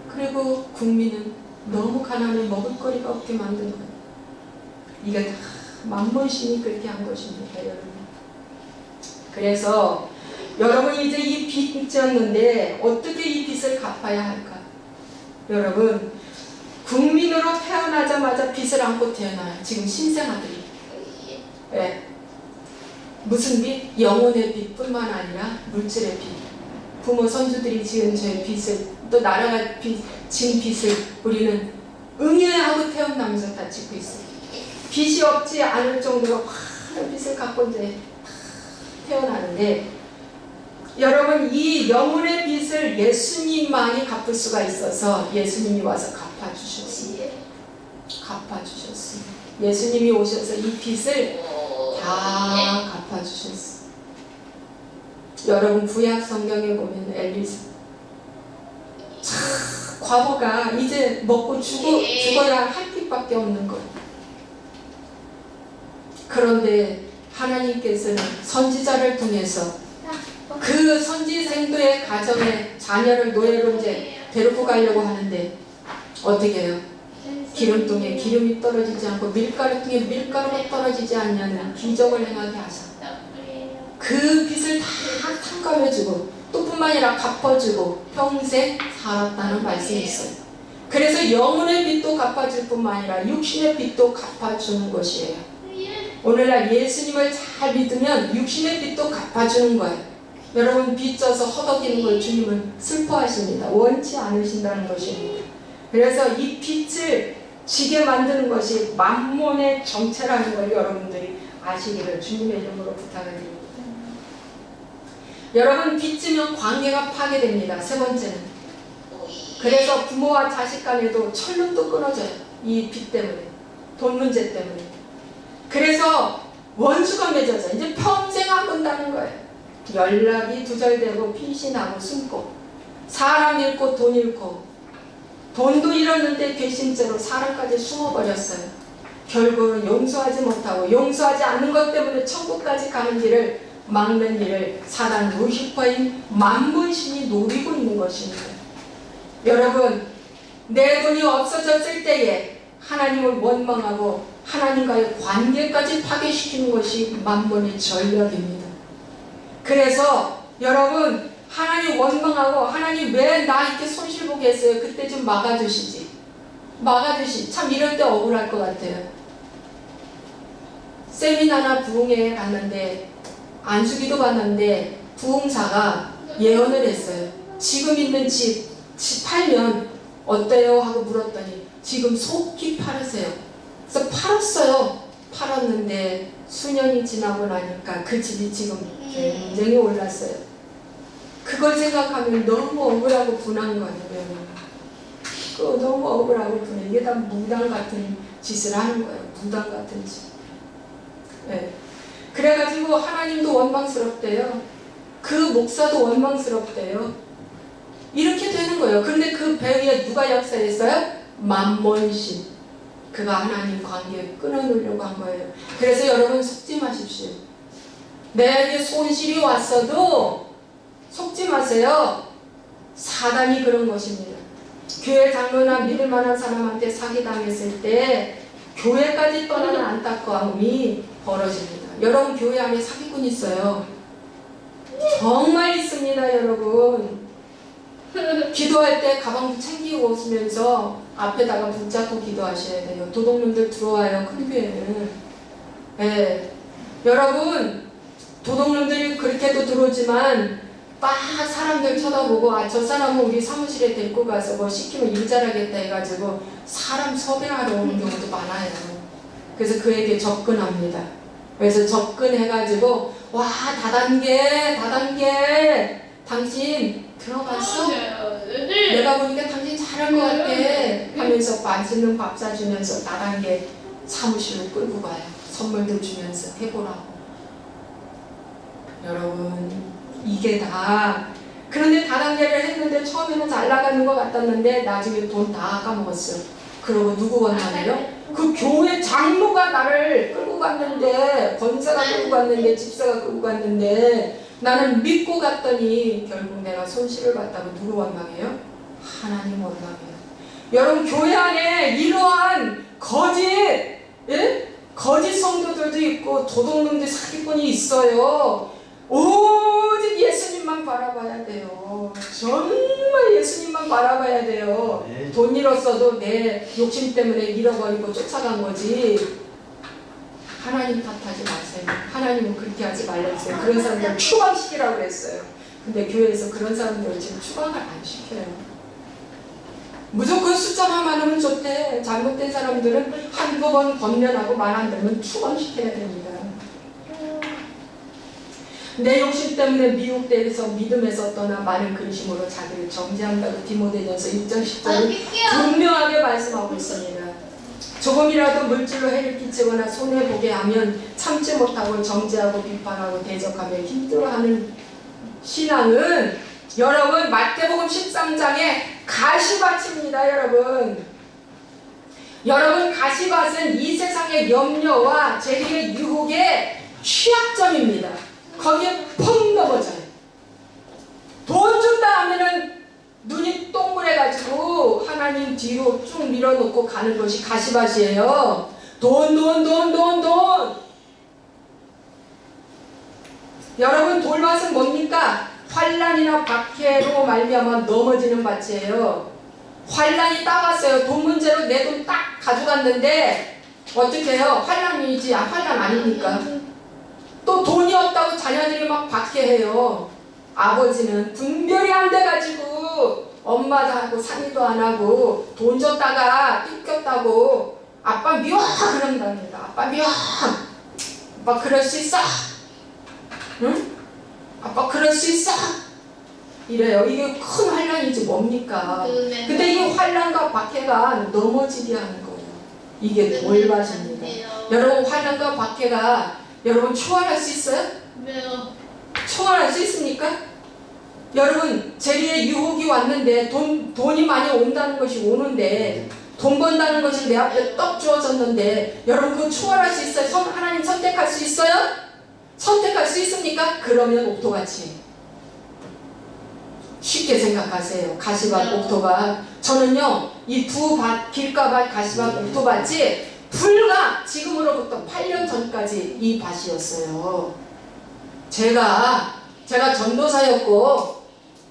그리고 국민은 너무 가난해 먹을거리가 없게 만든 거예요. 이게 다 만몬신이 그렇게 한 것입니다, 여러분. 그래서 여러분이 이제 이 빚졌는데 어떻게 이 빚을 갚아야 할까? 여러분, 국민으로 태어나자마자 빚을 안고 태어나요. 지금 신생아들이. 네. 무슨 빚? 영혼의 빚뿐만 아니라 물질의 빚. 부모 선조들이 지은 저의 빚을, 또 나라가 진 빚을 우리는 응애하고 태어나면서 다 짓고 있어요. 빚이 없지 않을 정도로 많은 빚을 갖고 이제 태어나는데, 여러분, 이 영혼의 빚을 예수님만이 갚을 수가 있어서 예수님이 와서 갚아주셨습니다. 갚아주셨습니다. 예수님이 오셔서 이 빚을 다 갚아주셨어요. 여러분, 구약 성경에 보면 엘리사, 과부가 이제 먹고 죽어야 할 빚밖에 없는 거예요. 그런데 하나님께서는 선지자를 통해서 그 선지생도의 가정에 자녀를 노예로 이제 데리고 가려고 하는데 어떻게 해요? 기름통에 기름이 떨어지지 않고 밀가루통에 밀가루가 떨어지지 않냐는 기적을 행하게 하셨다. 그 빚을 다 탕감해주고 또 뿐만 아니라 갚아주고 평생 살았다는 말씀이 있어요. 그래서 영혼의 빚도 갚아줄 뿐만 아니라 육신의 빚도 갚아주는 것이에요. 오늘날 예수님을 잘 믿으면 육신의 빚도 갚아주는 거예요. 여러분, 빚져서 허덕이는 걸 주님은 슬퍼하십니다. 원치 않으신다는 것입니다. 그래서 이 빚을 지게 만드는 것이 만몬의 정체라는 걸 여러분들이 아시기를 주님의 이름으로 부탁을 드립니다. 여러분, 빚지면 관계가 파괴됩니다. 세 번째는, 그래서 부모와 자식 간에도 철름도 끊어져요. 이 빚 때문에, 돈 문제 때문에. 그래서 원수가 맺어져 이제 평생 안 본다는 거예요. 연락이 두절되고 빚이 나고 숨고 사람 잃고 돈 잃고 돈도 잃었는데 괘씸죄로 사람까지 숨어버렸어요. 결국은 용서하지 못하고 용서하지 않는 것 때문에 천국까지 가는 길을 막는 일을 사단 루시퍼인 만몬신이 노리고 있는 것입니다. 여러분, 내 돈이 없어졌을 때에 하나님을 원망하고 하나님과의 관계까지 파괴시키는 것이 만몬의 전략입니다. 그래서 여러분, 하나님 원망하고 하나님 왜 나 이렇게 손실보게 했어요? 그때 좀 막아주시지. 참 이럴 때 억울할 것 같아요. 세미나나 부흥회에 갔는데 안수기도 갔는데 부흥사가 예언을 했어요. 지금 있는 집 팔면 어때요? 하고 물었더니 지금 속히 팔으세요. 그래서 팔았어요. 팔았는데 수년이 지나고 나니까 그 집이 지금 굉장히 올랐어요. 그걸 생각하면 너무 억울하고 분한 거예요. 너무 억울하고 분해. 이게 다 무당 같은 짓을 하는 거예요. 무당 같은 짓. 네. 그래가지고 하나님도 원망스럽대요. 그 목사도 원망스럽대요. 이렇게 되는 거예요. 그런데 그 배 위에 누가 역사했어요? 만몬신. 그가 하나님 관계 끊어놓으려고 한 거예요. 그래서 여러분, 속지 마십시오. 내게 손실이 왔어도 속지 마세요. 사단이 그런 것입니다. 교회 장로나 믿을 만한 사람한테 사기당했을 때 교회까지 떠나는 안타까움이 벌어집니다. 여러분 교회 안에 사기꾼 있어요. 정말 있습니다, 여러분. 기도할 때 가방도 챙기고 오시면서 앞에다가 붙잡고 기도하셔야 돼요. 도둑놈들 들어와요, 큰 교회는. 네. 여러분, 도둑놈들이 그렇게도 들어오지만 막 사람들 쳐다보고 저 사람은 우리 사무실에 데리고 가서 뭐 시키면 일 잘하겠다 해가지고 사람 섭외하러 오는 경우도 많아요. 그래서 그에게 접근합니다. 그래서 접근해가지고 와 다단계 당신 들어갔어? 내가 보니까 당신 잘할 것 같아 하면서 맛있는 밥 사주면서 다단계 사무실을 끌고 가요. 선물도 주면서 해보라고. 여러분 이게 다 그런데 다단계를 했는데 처음에는 잘 나가는 것 같았는데 나중에 돈 다 까먹었어요. 그러고 누구 원망해요? 그 교회 장로가 나를 끌고 갔는데 권사가 끌고 갔는데 집사가 끌고 갔는데 나는 믿고 갔더니 결국 내가 손실을 봤다고 누구 원망해요? 하나님 원망해요. 여러분 교회 안에 이러한 거짓 성도들도 있고 도둑놈들 사기꾼이 있어요. 오직 예수님만 바라봐야 돼요. 정말 예수님만 바라봐야 돼요.
네.
돈 잃었어도 내 욕심 때문에 잃어버리고 쫓아간 거지. 하나님 탓하지 마세요. 하나님은 그렇게 하지 말랬어요. 그런 사람들 추방시키라고 그랬어요. 근데 교회에서 그런 사람들을 지금 추방을 안 시켜요. 무조건 숫자만 많으면 좋대. 잘못된 사람들은 한두 번 권면하고 말 안 되면 추방시켜야 됩니다. 내 욕심 때문에 미혹돼서 믿음에서 떠나 많은 근심으로 자기를 정죄한다고 디모데전서 1장 10절은 분명하게 말씀하고 있습니다. 조금이라도 물질로 해를 끼치거나 손해보게 하면 참지 못하고 정죄하고 비판하고 대적하며 힘들어하는 신앙은 여러분 마태복음 13장에 가시밭입니다. 여러분 가시밭은 이 세상의 염려와 재리의 유혹의 취약점입니다. 거기에 펑 넘어져요. 돈 준다 하면은 눈이 동그래가지고 하나님 뒤로 쭉 밀어놓고 가는 것이 가시밭이에요. 돈. 여러분 돌밭은 뭡니까? 환난이나 박해로 말미암아 넘어지는 밭이에요. 환난이 딱 왔어요. 돈 문제로 내 돈 딱 가져갔는데 어떻게 해요? 환난이지 환난 아닙니까? 또 돈이 없다고 자녀들이 막 박해해요. 아버지는 분별이 안 돼가지고 엄마도 하고 상의도 안 하고 돈 줬다가 뜯겼다고 아빠 미워 그런답니다. 아빠 미워. 아빠 그럴 수 있어? 응? 아빠 그럴 수 있어? 이래요. 이게 큰 환난이지 뭡니까? 근데 이 환난과 박해가 넘어지게 하는 거예요. 이게 돌밭입니다. 여러분 환난과 박해가 여러분 초월할 수 있어요?
왜요?
초월할 수 있습니까? 여러분 재리의 유혹이 왔는데 돈이 많이 온다는 것이 오는데 돈 번다는 것이 내 앞에 떡 주어졌는데 여러분 그거 초월할 수 있어요? 하나님 선택할 수 있어요? 선택할 수 있습니까? 그러면 옥토같이 쉽게 생각하세요. 가시밭, 옥토밭. 저는요 이 두 밭, 길가밭, 가시밭, 옥토밭이 불과 지금으로부터 8년 전까지 이 밭이었어요. 제가 전도사였고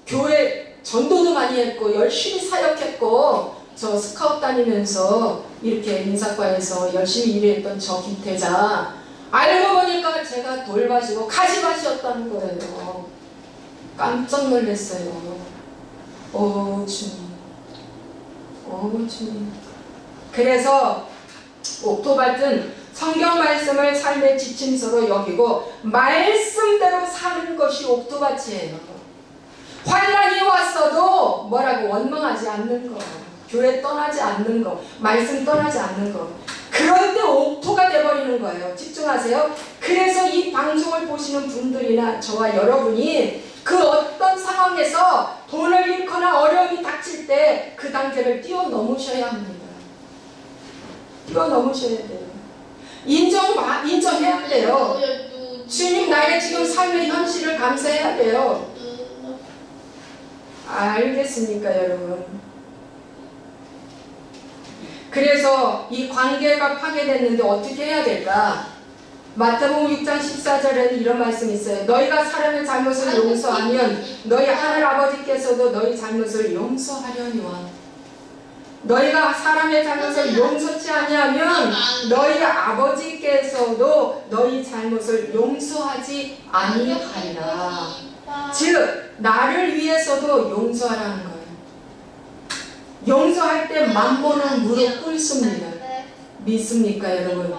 교회 전도도 많이 했고 열심히 사역했고 저 스카웃 다니면서 이렇게 인사과에서 열심히 일했던 저 김태자 알고 보니까 제가 돌밭이고 가시밭이었다는 거예요. 깜짝 놀랐어요. 주님. 그래서 옥토밭은 성경 말씀을 삶의 지침서로 여기고 말씀대로 사는 것이 옥토밭이에요. 환난이 왔어도 뭐라고 원망하지 않는 거, 교회 떠나지 않는 거, 말씀 떠나지 않는 거. 그럴 때 옥토가 돼버리는 거예요. 집중하세요. 그래서 이 방송을 보시는 분들이나 저와 여러분이 그 어떤 상황에서 돈을 잃거나 어려움이 닥칠 때 그 단계를 뛰어넘으셔야 합니다. 뛰어넘으셔야 돼요. 인정해야 돼요. 주님 나의 지금 삶의 현실을 감사해야 돼요. 알겠습니까, 여러분? 그래서 이 관계가 파괴됐는데 어떻게 해야 될까? 마태복음 6장 14절에는 이런 말씀이 있어요. 너희가 사람의 잘못을 용서하면 너희 하늘 아버지께서도 너희 잘못을 용서하려니와. 너희가 사람의 잘못을 용서치 아니하면 너희 아버지께서도 너희 잘못을 용서하지 아니하리라. 즉 나를 위해서도 용서하라는 거예요. 용서할 때 만보는 무릎 꿇습니다. 믿습니까, 여러분?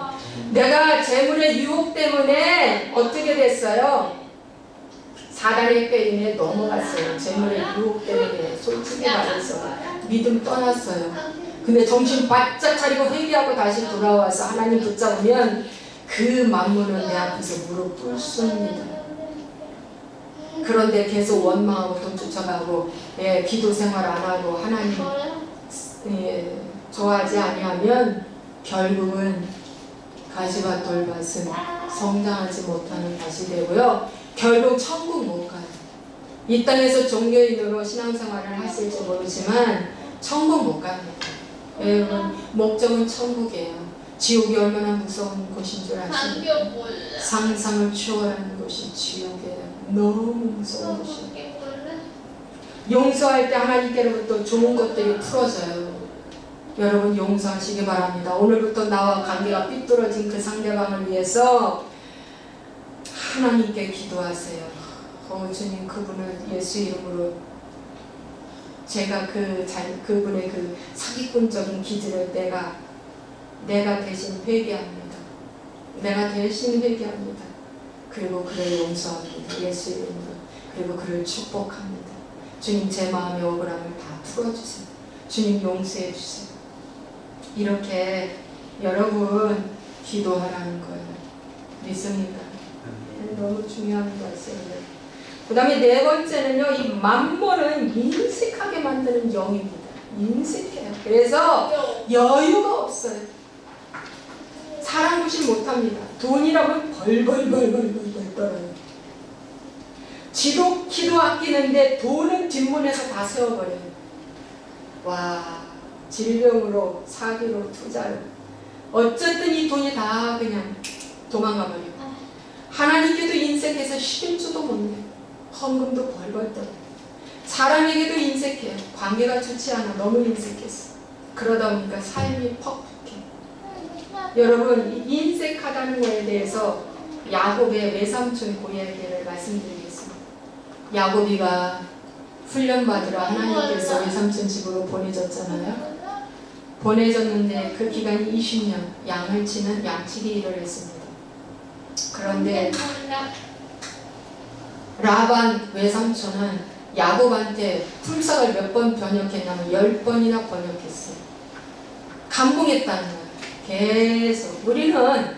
내가 재물의 유혹 때문에 어떻게 됐어요? 사단의 꾀임에 넘어갔어요. 재물의 유혹 때문에 솔직히 말해서 믿음 떠났어요. 근데 정신 바짝 차리고 회개하고 다시 돌아와서 하나님 붙잡으면 그 만물은 내 앞에서 무릎 꿇습니다. 그런데 계속 원망하고 돈 쫓아가고 기도 생활 안 하고 하나님 좋아하지 아니하면 결국은 가시밭 돌밭은 성장하지 못하는 밭이 되고요. 결국 천국 못 가요. 이 땅에서 종교인으로 신앙생활을 하실지 모르지만 천국 못 갑니다. 여러분 목적은 천국이에요. 지옥이 얼마나 무서운 곳인 줄 아십니까? 상상을 초월하는 곳이 지옥이에요. 너무 무서운 곳이에요. 용서할 때 하나님께로부터 좋은 것들이 풀어져요. 여러분 용서하시기 바랍니다. 오늘부터 나와 관계가 삐뚤어진 그 상대방을 위해서 하나님께 기도하세요. 주님 그분을 예수 이름으로 제가 그분의 그 사기꾼적인 기질을 내가 대신 회개합니다. 내가 대신 회개합니다. 그리고 그를 용서합니다. 예수 이름으로. 그리고 그를 축복합니다. 주님 제 마음의 억울함을 다 풀어주세요. 주님 용서해 주세요. 이렇게 여러분 기도하라는 거예요. 믿습니까? 너무 중요한 말씀이에요. 그 다음에 네 번째는요, 이 만몬은 인색하게 만드는 영입니다. 인색해요. 그래서 여유가 없어요. 사람 구실 못합니다. 돈이라면 벌벌 떨어요. 기도 아끼는데 돈은 뒷문에서 다 세워버려요. 와, 질병으로, 사기로, 투자로. 어쨌든 이 돈이 다 그냥 도망가버려요. 하나님께도 인색해서 11조도 못 내요. 헌금도 벌벌 떨어요. 사람에게도 인색해요. 관계가 좋지 않아. 너무 인색했어. 그러다 보니까 삶이 퍽퍽해. 여러분, 인색하다는 거에 대해서 야곱의 외삼촌 그 이야기를 말씀드리겠습니다. 야곱이가 훈련받으러 하나님께서 외삼촌 집으로 보내졌잖아요. 보내졌는데 그 기간이 20년 양을 치는 양치기 일을 했습니다. 그런데 라반 외삼촌은 야곱한테 품삯을 몇 번 번역했냐면 10번이나 번역했어요. 감동했다는 거예요. 계속 우리는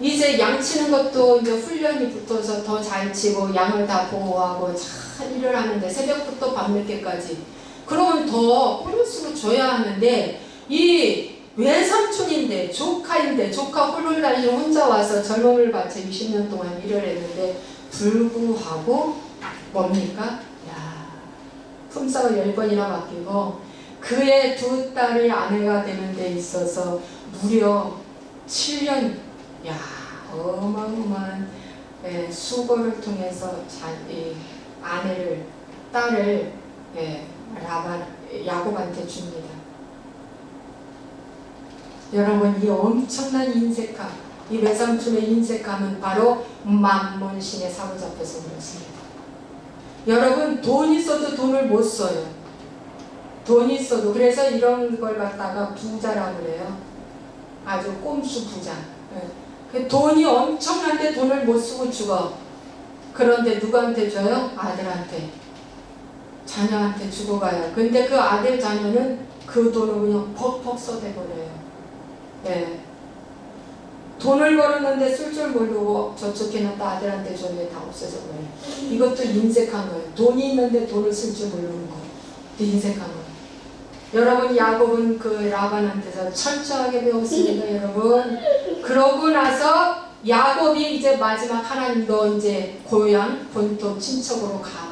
이제 양 치는 것도 이제 훈련이 붙어서 더 잘 치고 양을 다 보호하고 잘 일을 하는데 새벽부터 밤늦게까지 그러면 더 보너스로 줘야 하는데 이 외삼촌인데 조카인데 조카 홀로 다니는 혼자 와서 젊음을 바쳐 20년 동안 일을 했는데 불구하고 뭡니까? 품삯을 10번이나 맡기고 그의 두 딸이 아내가 되는 데 있어서 무려 7년 어마어마한 수고를 통해서 딸을 야곱한테 줍니다. 여러분 이 엄청난 인색함, 이 외삼촌의 인색함은 바로 만몬신에 사로잡혀서 그렇습니다. 여러분 돈 있어도 돈을 못 써요. 돈 있어도. 그래서 이런 걸 갖다가 부자라고 그래요. 아주 꼼수 부자. 돈이 엄청난데 돈을 못 쓰고 죽어. 그런데 누구한테 줘요? 아들한테. 자녀한테 주고 가요. 근데 그 아들 자녀는 그 돈을 그냥 퍽퍽 써대버려요. 돈을 벌었는데 쓸 줄 모르고 저축해놨다 아들한테 줬는데 다 없어져 버려요. 이것도 인색한 거예요. 돈이 있는데 돈을 쓸 줄 모르는 거. 인색한 거예요. 여러분 야곱은 그 라반한테서 철저하게 배웠습니다. 여러분. 그러고 나서 야곱이 이제 마지막 하나님 너 이제 고향 본토 친척으로 가.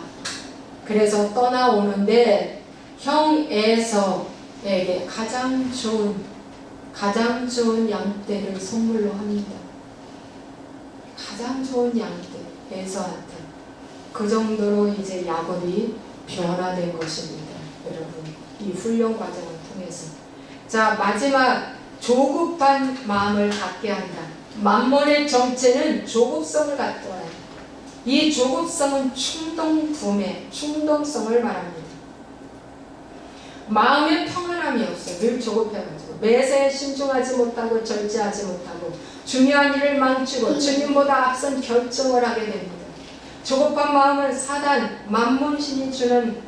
그래서 떠나오는데 형 에서에게 가장 좋은 양떼를 선물로 합니다. 가장 좋은 양떼 에서한테. 그 정도로 이제 야곱이 변화된 것입니다. 여러분, 이 훈련 과정을 통해서. 자, 마지막 조급한 마음을 갖게 한다. 만몬의 정체는 조급성을 갖더라. 이 조급성은 충동성을 말합니다. 마음에 평안함이 없어요. 늘 조급해가지고 매사에 신중하지 못하고 절제하지 못하고 중요한 일을 망치고 주님보다 앞선 결정을 하게 됩니다. 조급한 마음은 사단, 만몬신이 주는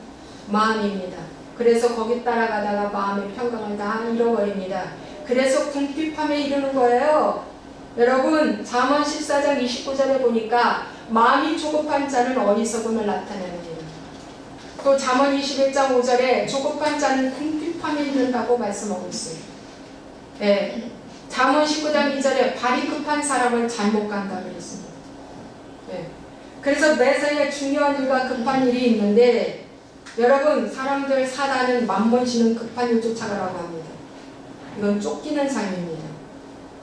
마음입니다. 그래서 거기 따라가다가 마음의 평강을 다 잃어버립니다. 그래서 궁핍함에 이르는 거예요. 여러분, 잠언 14장 29절에 보니까 마음이 조급한 자는 어리석음을 나타냅니다. 또 잠언 21장 5절에 조급한 자는 궁핍함에 이른다고 말씀하고 있어요. 네. 잠언 19장 2절에 발이 급한 사람을 잘못 간다 그랬습니다. 네. 그래서 매사에 중요한 일과 급한 일이 있는데 여러분, 사람들 사단은 만몬신은 급한 일 쫓아가라고 합니다. 이건 쫓기는 삶입니다.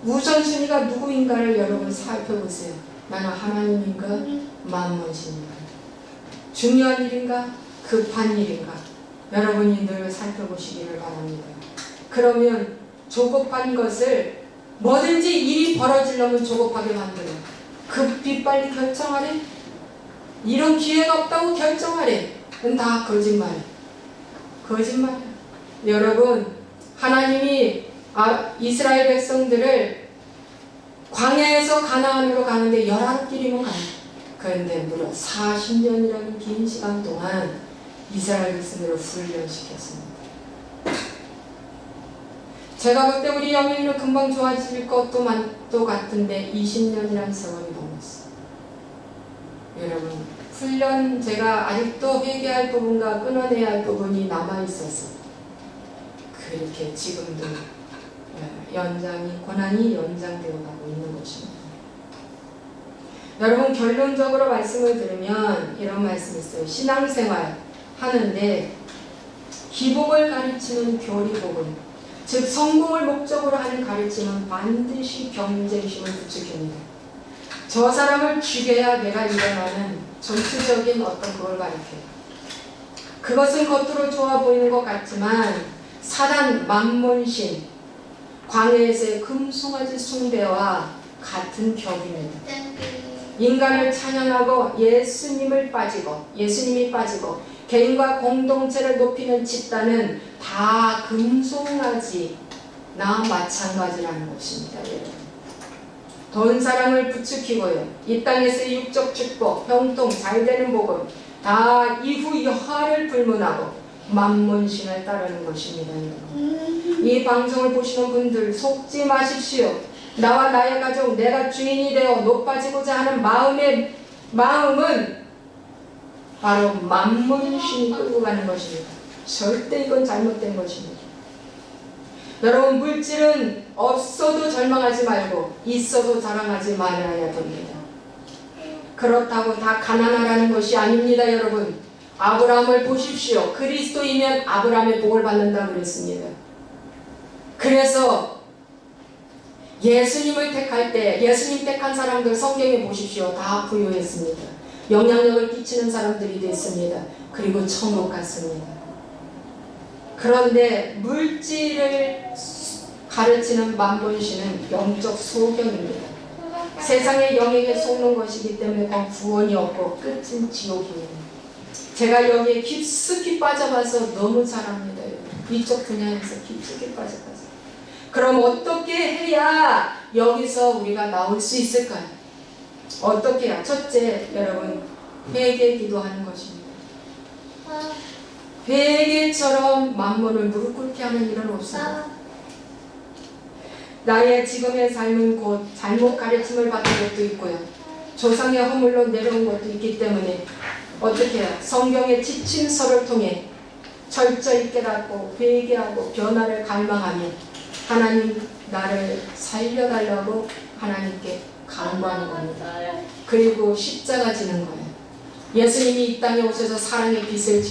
우선순위가 누구인가를 여러분 살펴보세요. 나는 하나님인가? 만몬신인가? 중요한 일인가? 급한 일인가? 여러분이 늘 살펴보시기를 바랍니다. 그러면 조급한 것을 뭐든지 일이 벌어지려면 조급하게 만들어. 급히 빨리 결정하래? 이런 기회가 없다고 결정하래? 그건 다 거짓말이에요. 거짓말이에요. 여러분, 하나님이 이스라엘 백성들을 광야에서 가나안으로 가는데 11길이면 가요. 그런데 무려 40년이라는 긴 시간 동안 이스라엘 백성들을 훈련시켰습니다. 제가 볼 때 우리 영혼은 금방 좋아질 것도 같은데 20년이라는 세월이 넘었어요. 여러분, 훈련 제가 아직도 회개할 부분과 끊어내야 할 부분이 남아있어서 그렇게 지금도 고난이 연장되어 가고 있는 것입니다. 여러분, 결론적으로 말씀을 들으면 이런 말씀이 있어요. 신앙생활 하는데 기복을 가르치는 교리복음, 즉 성공을 목적으로 하는 가르침은 반드시 경쟁심을 부추깁니다. 저 사람을 죽여야 내가 일어나는 전투적인 어떤 그걸 가르쳐요. 그것은 겉으로 좋아 보이는 것 같지만 사단, 만몬신, 광야에서의 금송아지 숭배와 같은 격입니다. 인간을 찬양하고 예수님이 빠지고 개인과 공동체를 높이는 집단은 다 금송아지나 마찬가지라는 것입니다. 돈 사랑을 부추기고요. 이 땅에서의 육적 축복, 형통, 잘되는 복음 다 이후 여하를 불문하고 만몬신을 따르는 것입니다. 이 방송을 보시는 분들 속지 마십시오. 나와 나의 가족, 내가 주인이 되어 높아지고자 하는 마음은 바로 만몬신이 끌고 가는 것입니다. 절대 이건 잘못된 것입니다. 여러분, 물질은 없어도 절망하지 말고 있어도 자랑하지 말아야 됩니다. 그렇다고 다 가난하라는 것이 아닙니다. 여러분, 아브라함을 보십시오. 그리스도이면 아브라함의 복을 받는다 그랬습니다. 그래서 예수님을 택할 때 예수님 택한 사람들 성경에 보십시오. 다 부유했습니다. 영향력을 끼치는 사람들이 됐습니다. 그리고 천국 갔습니다. 그런데 물질을 가르치는 만몬신은 영적 소경입니다. 세상의 영에게 속는 것이기 때문에 구원이 없고 끝은 지옥입니다. 제가 여기에 깊숙이 빠져봐서 너무 잘합니다. 이쪽 분야에서 깊숙이 빠져봐서. 그럼 어떻게 해야 여기서 우리가 나올 수 있을까요? 어떻게 해야? 첫째, 여러분, 회개 기도하는 것입니다. 회개처럼 만몬을 무릎 꿇게 하는 일은 없습니다. 나의 지금의 삶은 곧 잘못 가르침을 받은 것도 있고요. 조상의 허물로 내려온 것도 있기 때문에 어떻게 해요? 성경의 지침서를 통해 철저히 깨닫고 회개하고 변화를 갈망하며 하나님 나를 살려달라고 하나님께 간구하는 겁니다. 그리고 십자가 지는 거예요. 예수님이 이 땅에 오셔서 사랑의 빛을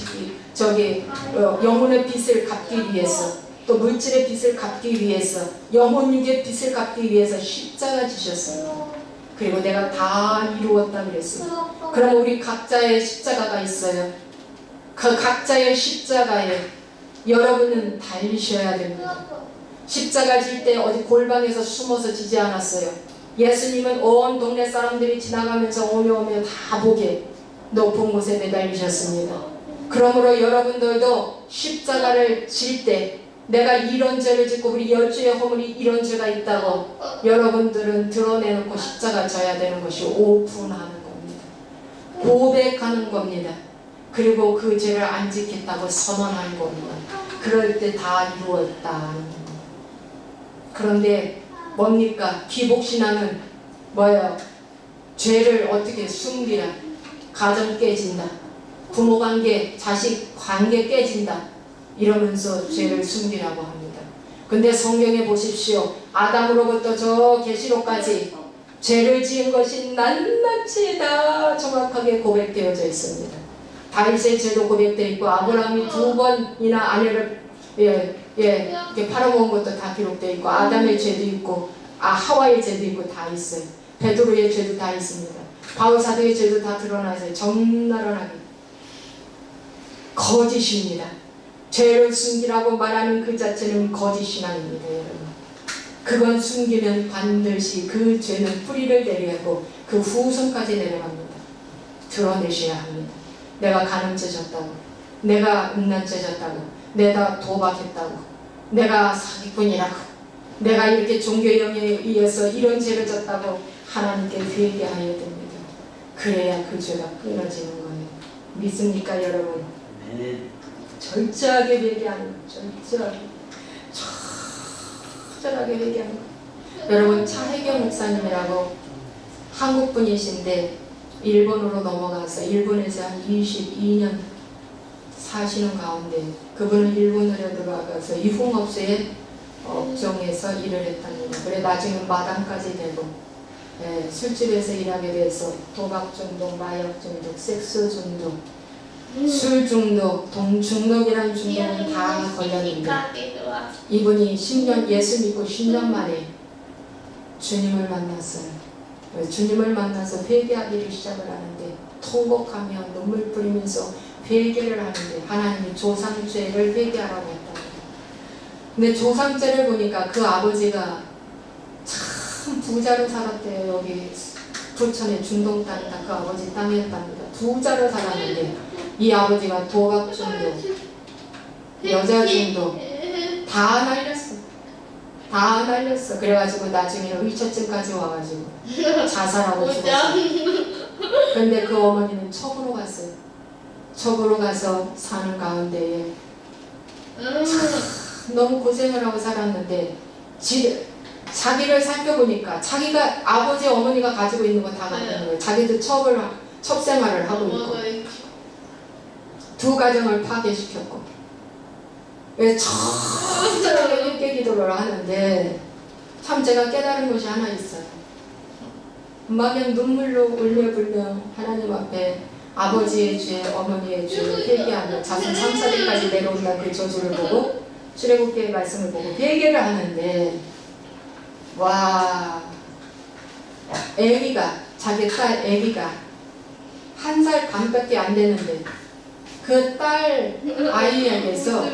영혼의 빛을 갚기 위해서, 또 물질의 빛을 갚기 위해서, 영혼육의 빛을 갚기 위해서 십자가 지셨어요. 그리고 내가 다 이루었다 그랬어요. 그럼 우리 각자의 십자가가 있어요. 그 각자의 십자가에 여러분은 달리셔야 됩니다. 십자가 질 때 어디 골방에서 숨어서 지지 않았어요. 예수님은 온 동네 사람들이 지나가면서 오며 다 보게 높은 곳에 매달리셨습니다. 그러므로 여러분들도 십자가를 질 때 내가 이런 죄를 짓고 우리 열주의 허물이 이런 죄가 있다고 여러분들은 드러내놓고 십자가 져야 되는 것이 오픈하는 겁니다. 고백하는 겁니다. 그리고 그 죄를 안 지켰다고 선언하는 겁니다. 그럴 때 다 이루었다. 그런데 뭡니까? 기복신앙은 뭐예요? 죄를 어떻게 숨기라. 가정 깨진다. 부모관계, 자식 관계 깨진다. 이러면서 죄를 숨기라고 합니다. 근데 성경에 보십시오. 아담으로부터 저 계시록까지 죄를 지은 것이 낱낱이 다 정확하게 고백되어져 있습니다. 다윗의 죄도 고백되어 있고 아브라함이 2번이나 아내를 이렇게 팔아먹은 것도 다 기록되어 있고 아담의 죄도 있고 하와의 죄도 있고 다 있어요. 베드로의 죄도 다 있습니다. 바울 사도의 죄도 다 드러나 있어요. 적나라하게 거짓입니다. 죄를 숨기라고 말하는 그 자체는 거짓신앙입니다. 여러분. 그건 숨기면 반드시 그 죄는 뿌리를 내려가고 그 후손까지 내려갑니다. 드러내셔야 합니다. 내가 간음죄 졌다고, 내가 음란죄 졌다고, 내가 도박했다고, 내가 사기꾼이라고, 내가 이렇게 종교형에 의해서 이런 죄를 졌다고 하나님께 회개하여야 됩니다. 그래야 그 죄가 끊어지는 거예요. 믿습니까 여러분?
네.
절저하게 회개하는 거예요. 절절하게 회개하는 거예요. 여러분 차혜경 목사님이라고 한국분이신데 일본으로 넘어가서 일본에서 한 22년 사시는 가운데 그분은 일본으로 들어가서 유흥업소에 업종에서 일을 했답니다. 그래 나중에 마담까지 되고 술집에서 일하게 돼서 도박 중독, 마약 중독, 섹스 중독, 술 중독, 돈 중독이라는 중독은 다 걸렸는데 이분이 10년 예수 믿고 10년 만에 주님을 만났어요. 주님을 만나서 회개하기를 시작을 하는데 통곡하며 눈물 뿌리면서 회개를 하는데 하나님이 조상죄를 회개하라고 했다. 근데 조상죄를 보니까 그 아버지가 참 부자로 살았대요. 여기 부천의 중동 땅이다. 그 아버지 땅이었답니다. 부자로 살았는데 이 아버지가 도박 중독, 여자 중독 다 날렸어. 다 날렸어. 그래가지고 나중에는 의처증까지 와가지고 자살하고 죽었어. 근데 그 어머니는 첩으로 갔어요. 첩으로 가서 사는 가운데에 너무 고생을 하고 살았는데 자기를 살펴보니까 자기가 아버지 어머니가 가지고 있는 거 다 갖는 거예요. 자기도 첩 생활을 하고 있고 두 가정을 파괴시켰고 왜 철저하게 회개 기도를 하는데 참 제가 깨달은 것이 하나 있어요. 막 눈물로 울며불며 하나님 앞에 아버지의 죄, 어머니의 죄를 회개하며 자손 3, 4대까지 내려온다는 그 저주를 보고 출애굽기의 말씀을 보고 회개를 하는데 와 애기가 자기 딸 애기가 1살 반밖에 안 되는데 그 딸 아이에게서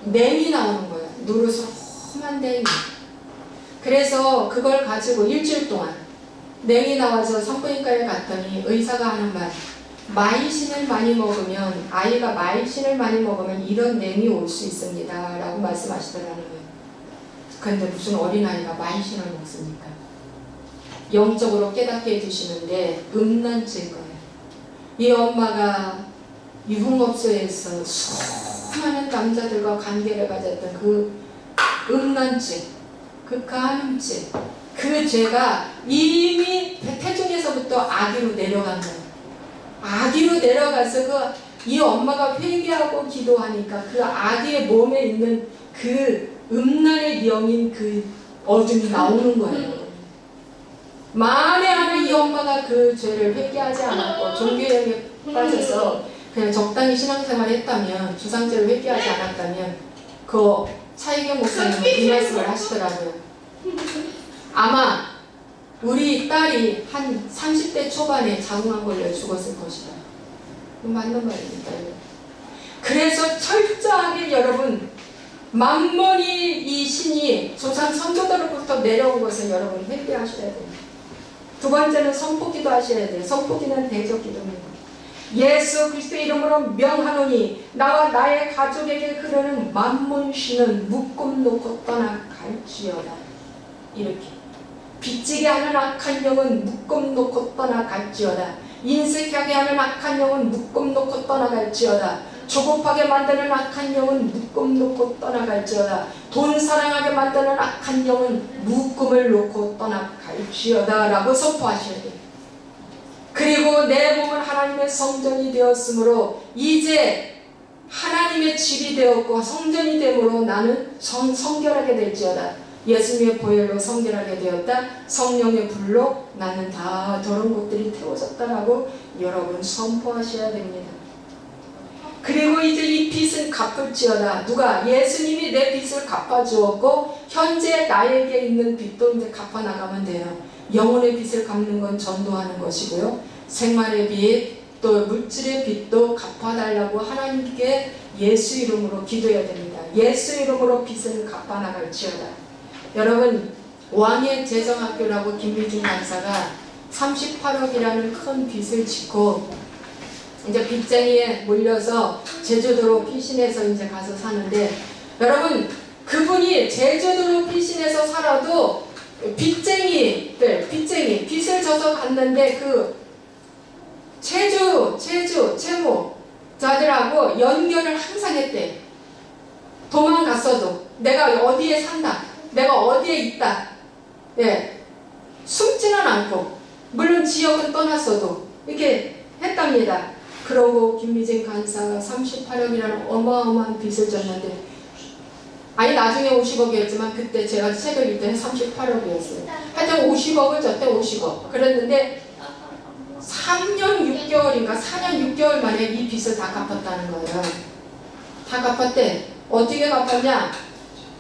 냉이 나오는 거야. 누르스름한 냉이. 그래서 그걸 가지고 일주일 동안 냉이 나와서 산부인과에 갔더니 의사가 하는 말 마이신을 많이 먹으면 아이가 마이신을 많이 먹으면 이런 냉이 올 수 있습니다 라고 말씀하시더라는 거예요. 그런데 무슨 어린아이가 마이신을 먹습니까? 영적으로 깨닫게 해주시는데 음란죄인 거예요. 이 엄마가 유흥업소에서 수많은 남자들과 관계를 가졌던 그 음란죄, 그 간음죄, 그 죄가 이미 태중에서부터 아기로 내려간 거예요. 아기로 내려가서 이 엄마가 회개하고 기도하니까 그 아기의 몸에 있는 그 음란의 영인 그 어둠이 나오는 거예요. 만에 하나 이 엄마가 그 죄를 회개하지 않았고 종교형에 빠져서 그냥 적당히 신앙생활을 했다면, 주상죄를 회개하지 않았다면 그 차이경 목사님은 이 말씀을 하시더라고요. 아마 우리 딸이 한 30대 초반에 자궁암 걸려 죽었을 것이다. 맞는 말입니다. 그래서 철저하게 여러분, 만몬이 이 신이 조상 선조들로부터 내려온 것을 여러분 회개하셔야 됩니다. 두 번째는 선포기도 하셔야 돼요. 선포기는 대적기도입니다. 예수 그리스도의 이름으로 명하노니 나와 나의 가족에게 흐르는 만몬신은 묶음 놓고 떠나갈지어다. 이렇게 빚지게 하는 악한 영은 묶음 놓고 떠나갈지어다. 인색하게 하는 악한 영은 묶음 놓고 떠나갈지어다. 조급하게 만드는 악한 영은 묶음 놓고 떠나갈지어다. 돈 사랑하게 만드는 악한 영은 묶음을 놓고 떠나갈지어다 라고 선포하셔야 돼요. 그리고 내 몸은 하나님의 성전이 되었으므로 이제 하나님의 집이 되었고 성전이 되므로 나는 성결하게 될지어다. 예수님의 보혈로 성결하게 되었다. 성령의 불로 나는 다 더러운 것들이 태워졌다라고 여러분 선포하셔야 됩니다. 그리고 이제 이 빚은 갚을지어다. 누가? 예수님이 내 빚을 갚아주었고 현재 나에게 있는 빚도 이제 갚아나가면 돼요. 영혼의 빚을 갚는 건 전도하는 것이고요. 생활의 빚, 또 물질의 빚도 갚아달라고 하나님께 예수 이름으로 기도해야 됩니다. 예수 이름으로 빚을 갚아나갈지어다. 여러분, 왕의 재정학교라고 김미중 간사가 38억이라는 큰 빚을 짓고 이제 빚쟁이에 몰려서 제주도로 피신해서 이제 가서 사는데, 여러분 그분이 제주도로 피신해서 살아도 빚쟁이들, 빚을 져서 갔는데 그 채무자들하고 연결을 항상 했대. 도망갔어도 내가 어디에 산다, 내가 어디에 있다, 예, 숨지는 않고, 물론 지역은 떠났어도 이렇게 했답니다. 그러고 김미진 간사가 38억이라는 어마어마한 빚을 졌는데, 아니 나중에 50억이었지만 그때 제가 책을 읽을 때는 38억이었어요. 하여튼 50억을 졌대. 50억. 그랬는데 3년 6개월인가 4년 6개월 만에 이 빚을 다 갚았다는 거예요. 다 갚았대. 어떻게 갚았냐?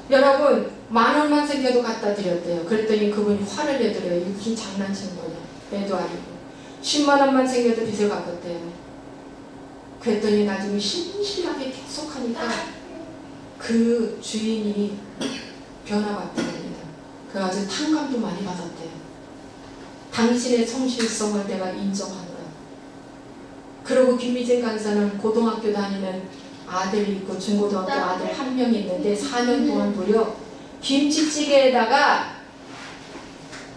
여러분 10,000원만 생겨도 갖다 드렸대요. 그랬더니 그분이 화를 내더래요. 이렇게 장난치는 거냐. 애도 아니고. 100,000원만 생겨도 빚을 갚았대요. 그랬더니 나중에 신실하게 계속하니까 그 주인이 변화받답니다. 그래가지고 탕감도 많이 받았대요. 당신의 성실성을 내가 인정하노라. 그리고 김미진 간사는 고등학교 다니는 아들이 있고 중고등학교 아들 한 명이 있는데 4년 동안 무려 김치찌개에다가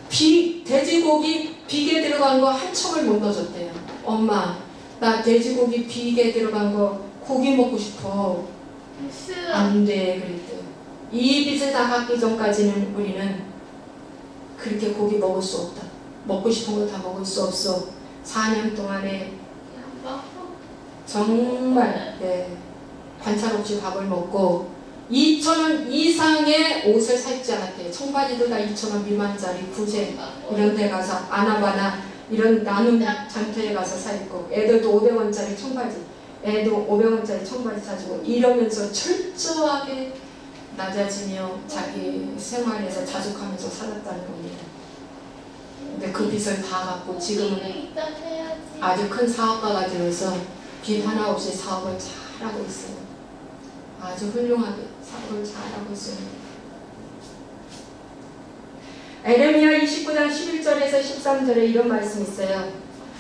돼지고기 비계 들어간 거 한 척을 못 넣어줬대요. 엄마, 나 돼지고기 비계 들어간 거 고기 먹고 싶어. 안 돼, 그랬대요. 이 빚을 다 갚기 전까지는 우리는 그렇게 고기 먹을 수 없다. 먹고 싶은 거 다 먹을 수 없어. 4년 동안에 정말 반찬 없이 밥을 먹고 2,000원 이상의 옷을 사 입지 않았대요. 청바지도 다 2,000원 미만짜리 구제 이런 데 가서 아나바나 이런 나눔 장터에 가서 사 입고, 애들도 500원짜리 청바지, 애도 500원짜리 청바지 사주고, 이러면서 철저하게 낮아지며 자기 생활에서 자숙하면서 살았다는 겁니다. 근데 그 빚을 다 갚고 지금은 아주 큰 사업가가 되어서 빚 하나 없이 사업을 잘하고 있어요. 아주 훌륭하게 사업을 잘하고 있습니다. 에레미야 29장 11절에서 13절에 이런 말씀이 있어요.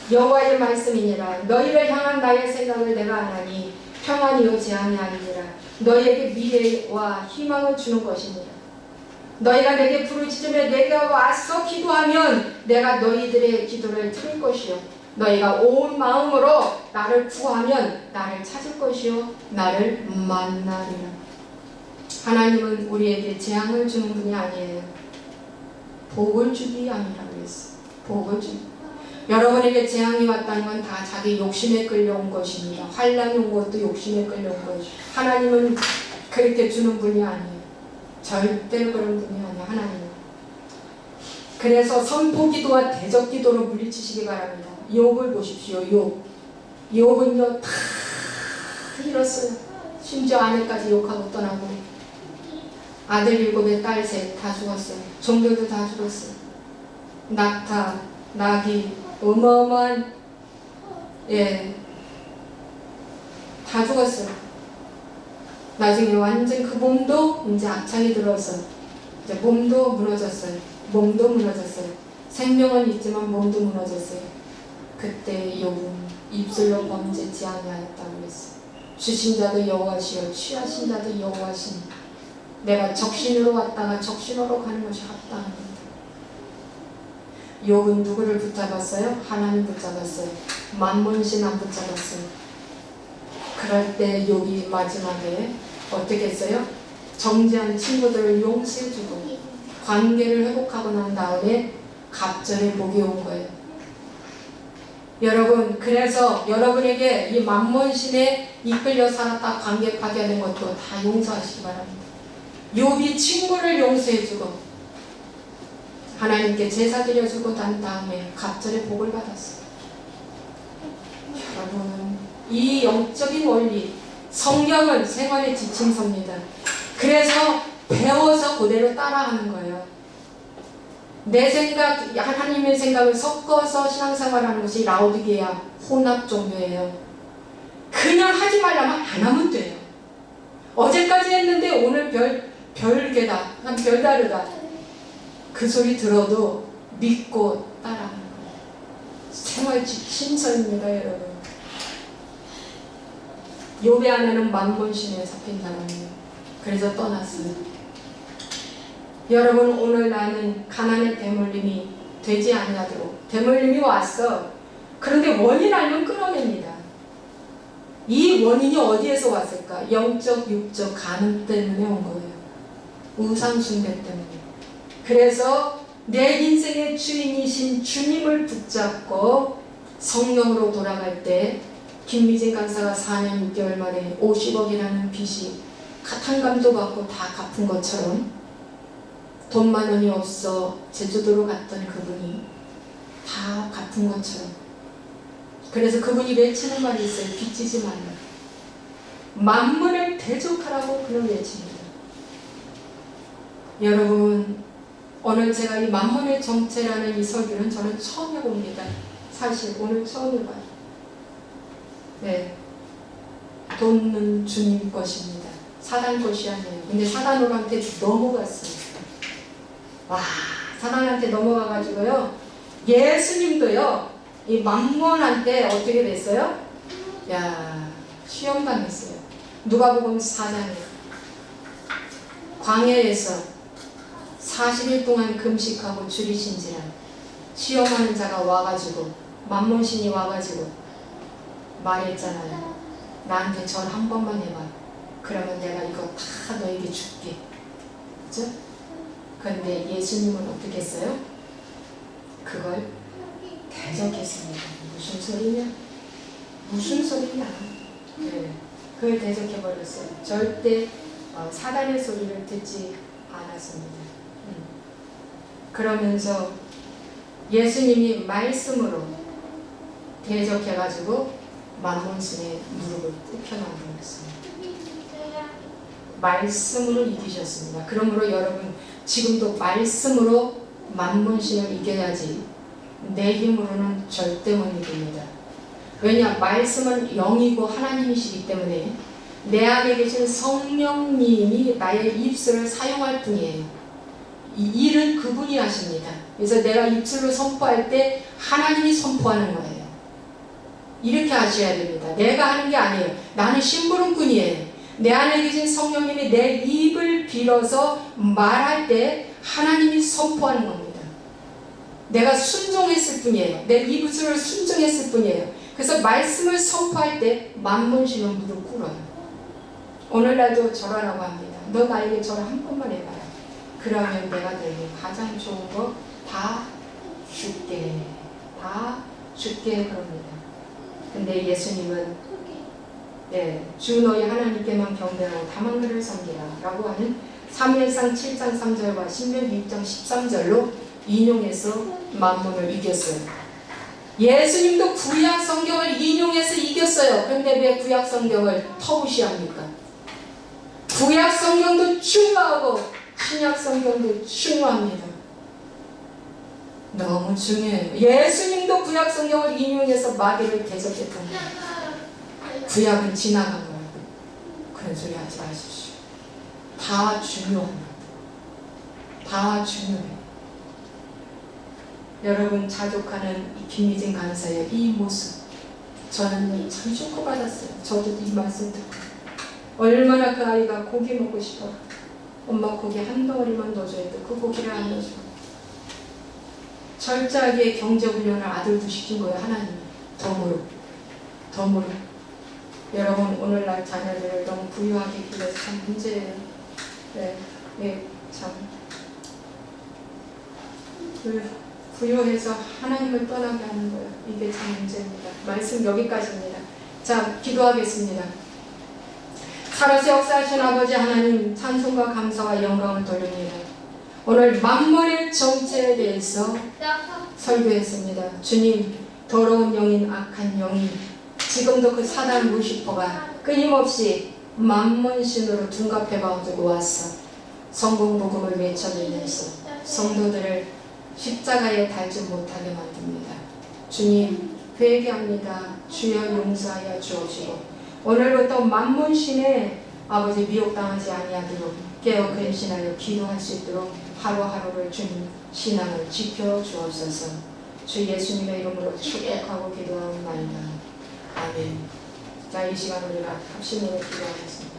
여호와의 말씀이니라. 너희를 향한 나의 생각을 내가 아나니 평안이요 재앙이 아니니라. 너희에게 미래와 희망을 주는 것이니라. 너희가 내게 부르짖으며 내가 와서 기도하면 내가 너희들의 기도를 들을 것이요 너희가 온 마음으로 나를 구하면 나를 찾을 것이요 나를 만나리라. 하나님은 우리에게 재앙을 주는 분이 아니에요. 복을 주기 아니라고 했어. 복을 주기. 여러분에게 재앙이 왔다는 건 다 자기 욕심에 끌려온 것입니다. 환난이 온 것도 욕심에 끌려온 것이죠. 하나님은 그렇게 주는 분이 아니에요. 절대로 그런 분이 아니에요. 하나님은. 그래서 선포기도와 대적기도로 물리치시기 바랍니다. 욥을 보십시오. 욥은요 다 잃었어요. 심지어 아내까지 욕하고 떠나고 아들 7에 딸 3 다 죽었어요. 종들도 다 죽었어요. 낙타, 나귀, 어마어마한 다 죽었어요. 나중에 완전 그 몸도 이제 악창이 들어서 이제 몸도 무너졌어요. 몸도 무너졌어요. 생명은 있지만 몸도 무너졌어요. 그때 욥은 입술로 범죄치 아니하였다고 그랬어요. 주신 자도 여호와시요 취하신 자도 여호와시니 내가 적신으로 왔다가 적신으로 가는 것이 합당합니다. 욥은 누구를 붙잡았어요? 하나님 붙잡았어요. 만몬신 안 붙잡았어요. 그럴 때 욥이 마지막에 어떻게 했어요? 정죄한 친구들을 용서해주고 관계를 회복하고 난 다음에 갑절의 복이 온 거예요. 여러분, 그래서 여러분에게 이 만몬신에 이끌려 살았다 관계 파괴하는 것도 다 용서하시기 바랍니다. 욥이 친구를 용서해주고 하나님께 제사 드려주고 난 다음에 갑절의 복을 받았어요. 여러분, 이 영적인 원리, 성경은 생활의 지침서입니다. 그래서 배워서 그대로 따라하는 거예요. 내 생각, 하나님의 생각을 섞어서 신앙생활하는 것이 라오디게아 혼합 종교예요. 그냥 하지 말라면 안 하면 돼요. 어제까지 했는데 오늘 별개다, 별다르다. 그 소리 들어도 믿고 따라하는 거예요. 생활 지침서입니다, 여러분. 욥의 아내는 만몬신에 잡힌 사람이에요. 그래서 떠났어요. 여러분, 오늘 나는 가난의 대물림이 되지 아니하도록 대물림이 왔어. 그런데 원인 알면 끊어냅니다. 이 원인이 어디에서 왔을까? 영적, 육적 간음 때문에 온 거예요. 우상 숭배 때문에. 그래서 내 인생의 주인이신 주님을 붙잡고 성령으로 돌아갈 때 김미진 강사가 4년 6개월 만에 50억이라는 빚이 가탕감도 받고 다 갚은 것처럼 돈 10,000원이 없어 제주도로 갔던 그분이 다 갚은 것처럼, 그래서 그분이 외치는 말이 있어요. 빚지지 말라. 만문을 대적하라고 그런 외칩니다. 여러분, 오늘 제가 이 만문의 정체라는 이 설교는 저는 처음 해봅니다. 사실 오늘 처음 해봐요. 네, 돈은 주님 것입니다. 사단 것이 아니에요. 근데 사단한테 넘어갔어요. 와, 사단한테 넘어가가지고요, 예수님도요 이 만몬한테 어떻게 됐어요? 야, 시험당했어요. 누가복음 4장에 광야에서 40일 동안 금식하고 줄이신지라 시험하는 자가 와가지고 만몬신이 와가지고 말했잖아요. 나한테 절 한 번만 해봐. 그러면 내가 이거 다 너에게 줄게. 그죠? 그런데 예수님은 어떻게 했어요? 그걸 대적했습니다. 무슨 소리냐? 무슨 소리냐? 네, 그걸 대적해버렸어요. 절대 사단의 소리를 듣지 않았습니다. 그러면서 예수님이 말씀으로 대적해가지고 만몬신의 무릎을 꿇혀놔버렸습니다. 말씀으로 이기셨습니다. 그러므로 여러분, 지금도 말씀으로 만몬신을 이겨야지 내 힘으로는 절대 못 이깁니다. 왜냐? 말씀은 영이고 하나님이시기 때문에 내 안에 계신 성령님이 나의 입술을 사용할 뿐이에요. 이 일은 그분이 하십니다. 그래서 내가 입술로 선포할 때 하나님이 선포하는 거예요. 이렇게 하셔야 됩니다. 내가 하는 게 아니에요. 나는 심부름꾼이에요. 내 안에 계신 성령님이 내 입을 빌어서 말할 때 하나님이 선포하는 겁니다. 내가 순종했을 뿐이에요. 내 입술을 순종했을 뿐이에요. 그래서 말씀을 선포할 때 만몬신은 무릎 꿇어요. 오늘날도 절하라고 합니다. 너 나에게 절 한 번만 해봐요. 그러면 내가 너에게 가장 좋은 거 다 줄게. 다 줄게 그럽니다. 근데 예수님은 주 너희 하나님께만 경배하고 다만 그를 섬기라 라고 하는 사무엘상 7장 3절과 신명기 6장 13절로 인용해서 만몬을 이겼어요. 예수님도 구약 성경을 인용해서 이겼어요. 그런데 왜 구약 성경을 터무시합니까? 구약 성경도 중요하고 신약 성경도 중요합니다. 너무 중요해요. 예수님도 구약 성경을 인용해서 마귀를 대적했던 거예요. 구약은 지나간 거예요. 그런 소리 하지 마십시오. 다 중요합니다. 다 중요해요. 여러분 자족하는 이 김미진 간사의 이 모습 저는 참 축복받았어요. 저도 이 말씀 듣고 얼마나 그 아이가 고기 먹고 싶어. 엄마 고기 한 덩어리만 넣어줘야 돼. 그 고기를 안 넣어줘. 철저하게 경제훈련을 아들도 시킨 거예요. 하나님이 덤으로. 여러분 오늘날 자녀들을 너무 부유하게 길러서 참 문제예요. 네, 참 부유해서 하나님을 떠나게 하는 거예요. 이게 참 문제입니다. 말씀 여기까지입니다. 자, 기도하겠습니다. 살아서 역사하신 아버지 하나님 찬송과 감사와 영광을 돌립니다. 오늘 만물의 정체에 대해서 설교했습니다. 주님, 더러운 영인 악한 영이 지금도 그 사단 루시퍼가 끊임없이 만문신으로 둔갑해가지고 와서 성공복음을 외쳐내면서 성도들을 십자가에 달지 못하게 만듭니다. 주님, 회개합니다. 주여 용서하여 주옵시고 오늘부터 만문신에 아버지 미혹당하지 아니하도록 깨어 근신하여 기도할 수 있도록 하루하루를 주님 신앙을 지켜주옵소서. 주 예수님의 이름으로 축복하고 기도하옵나이다. 아멘. 자, 이 시간 우리가 합심으로 기도하겠습니다.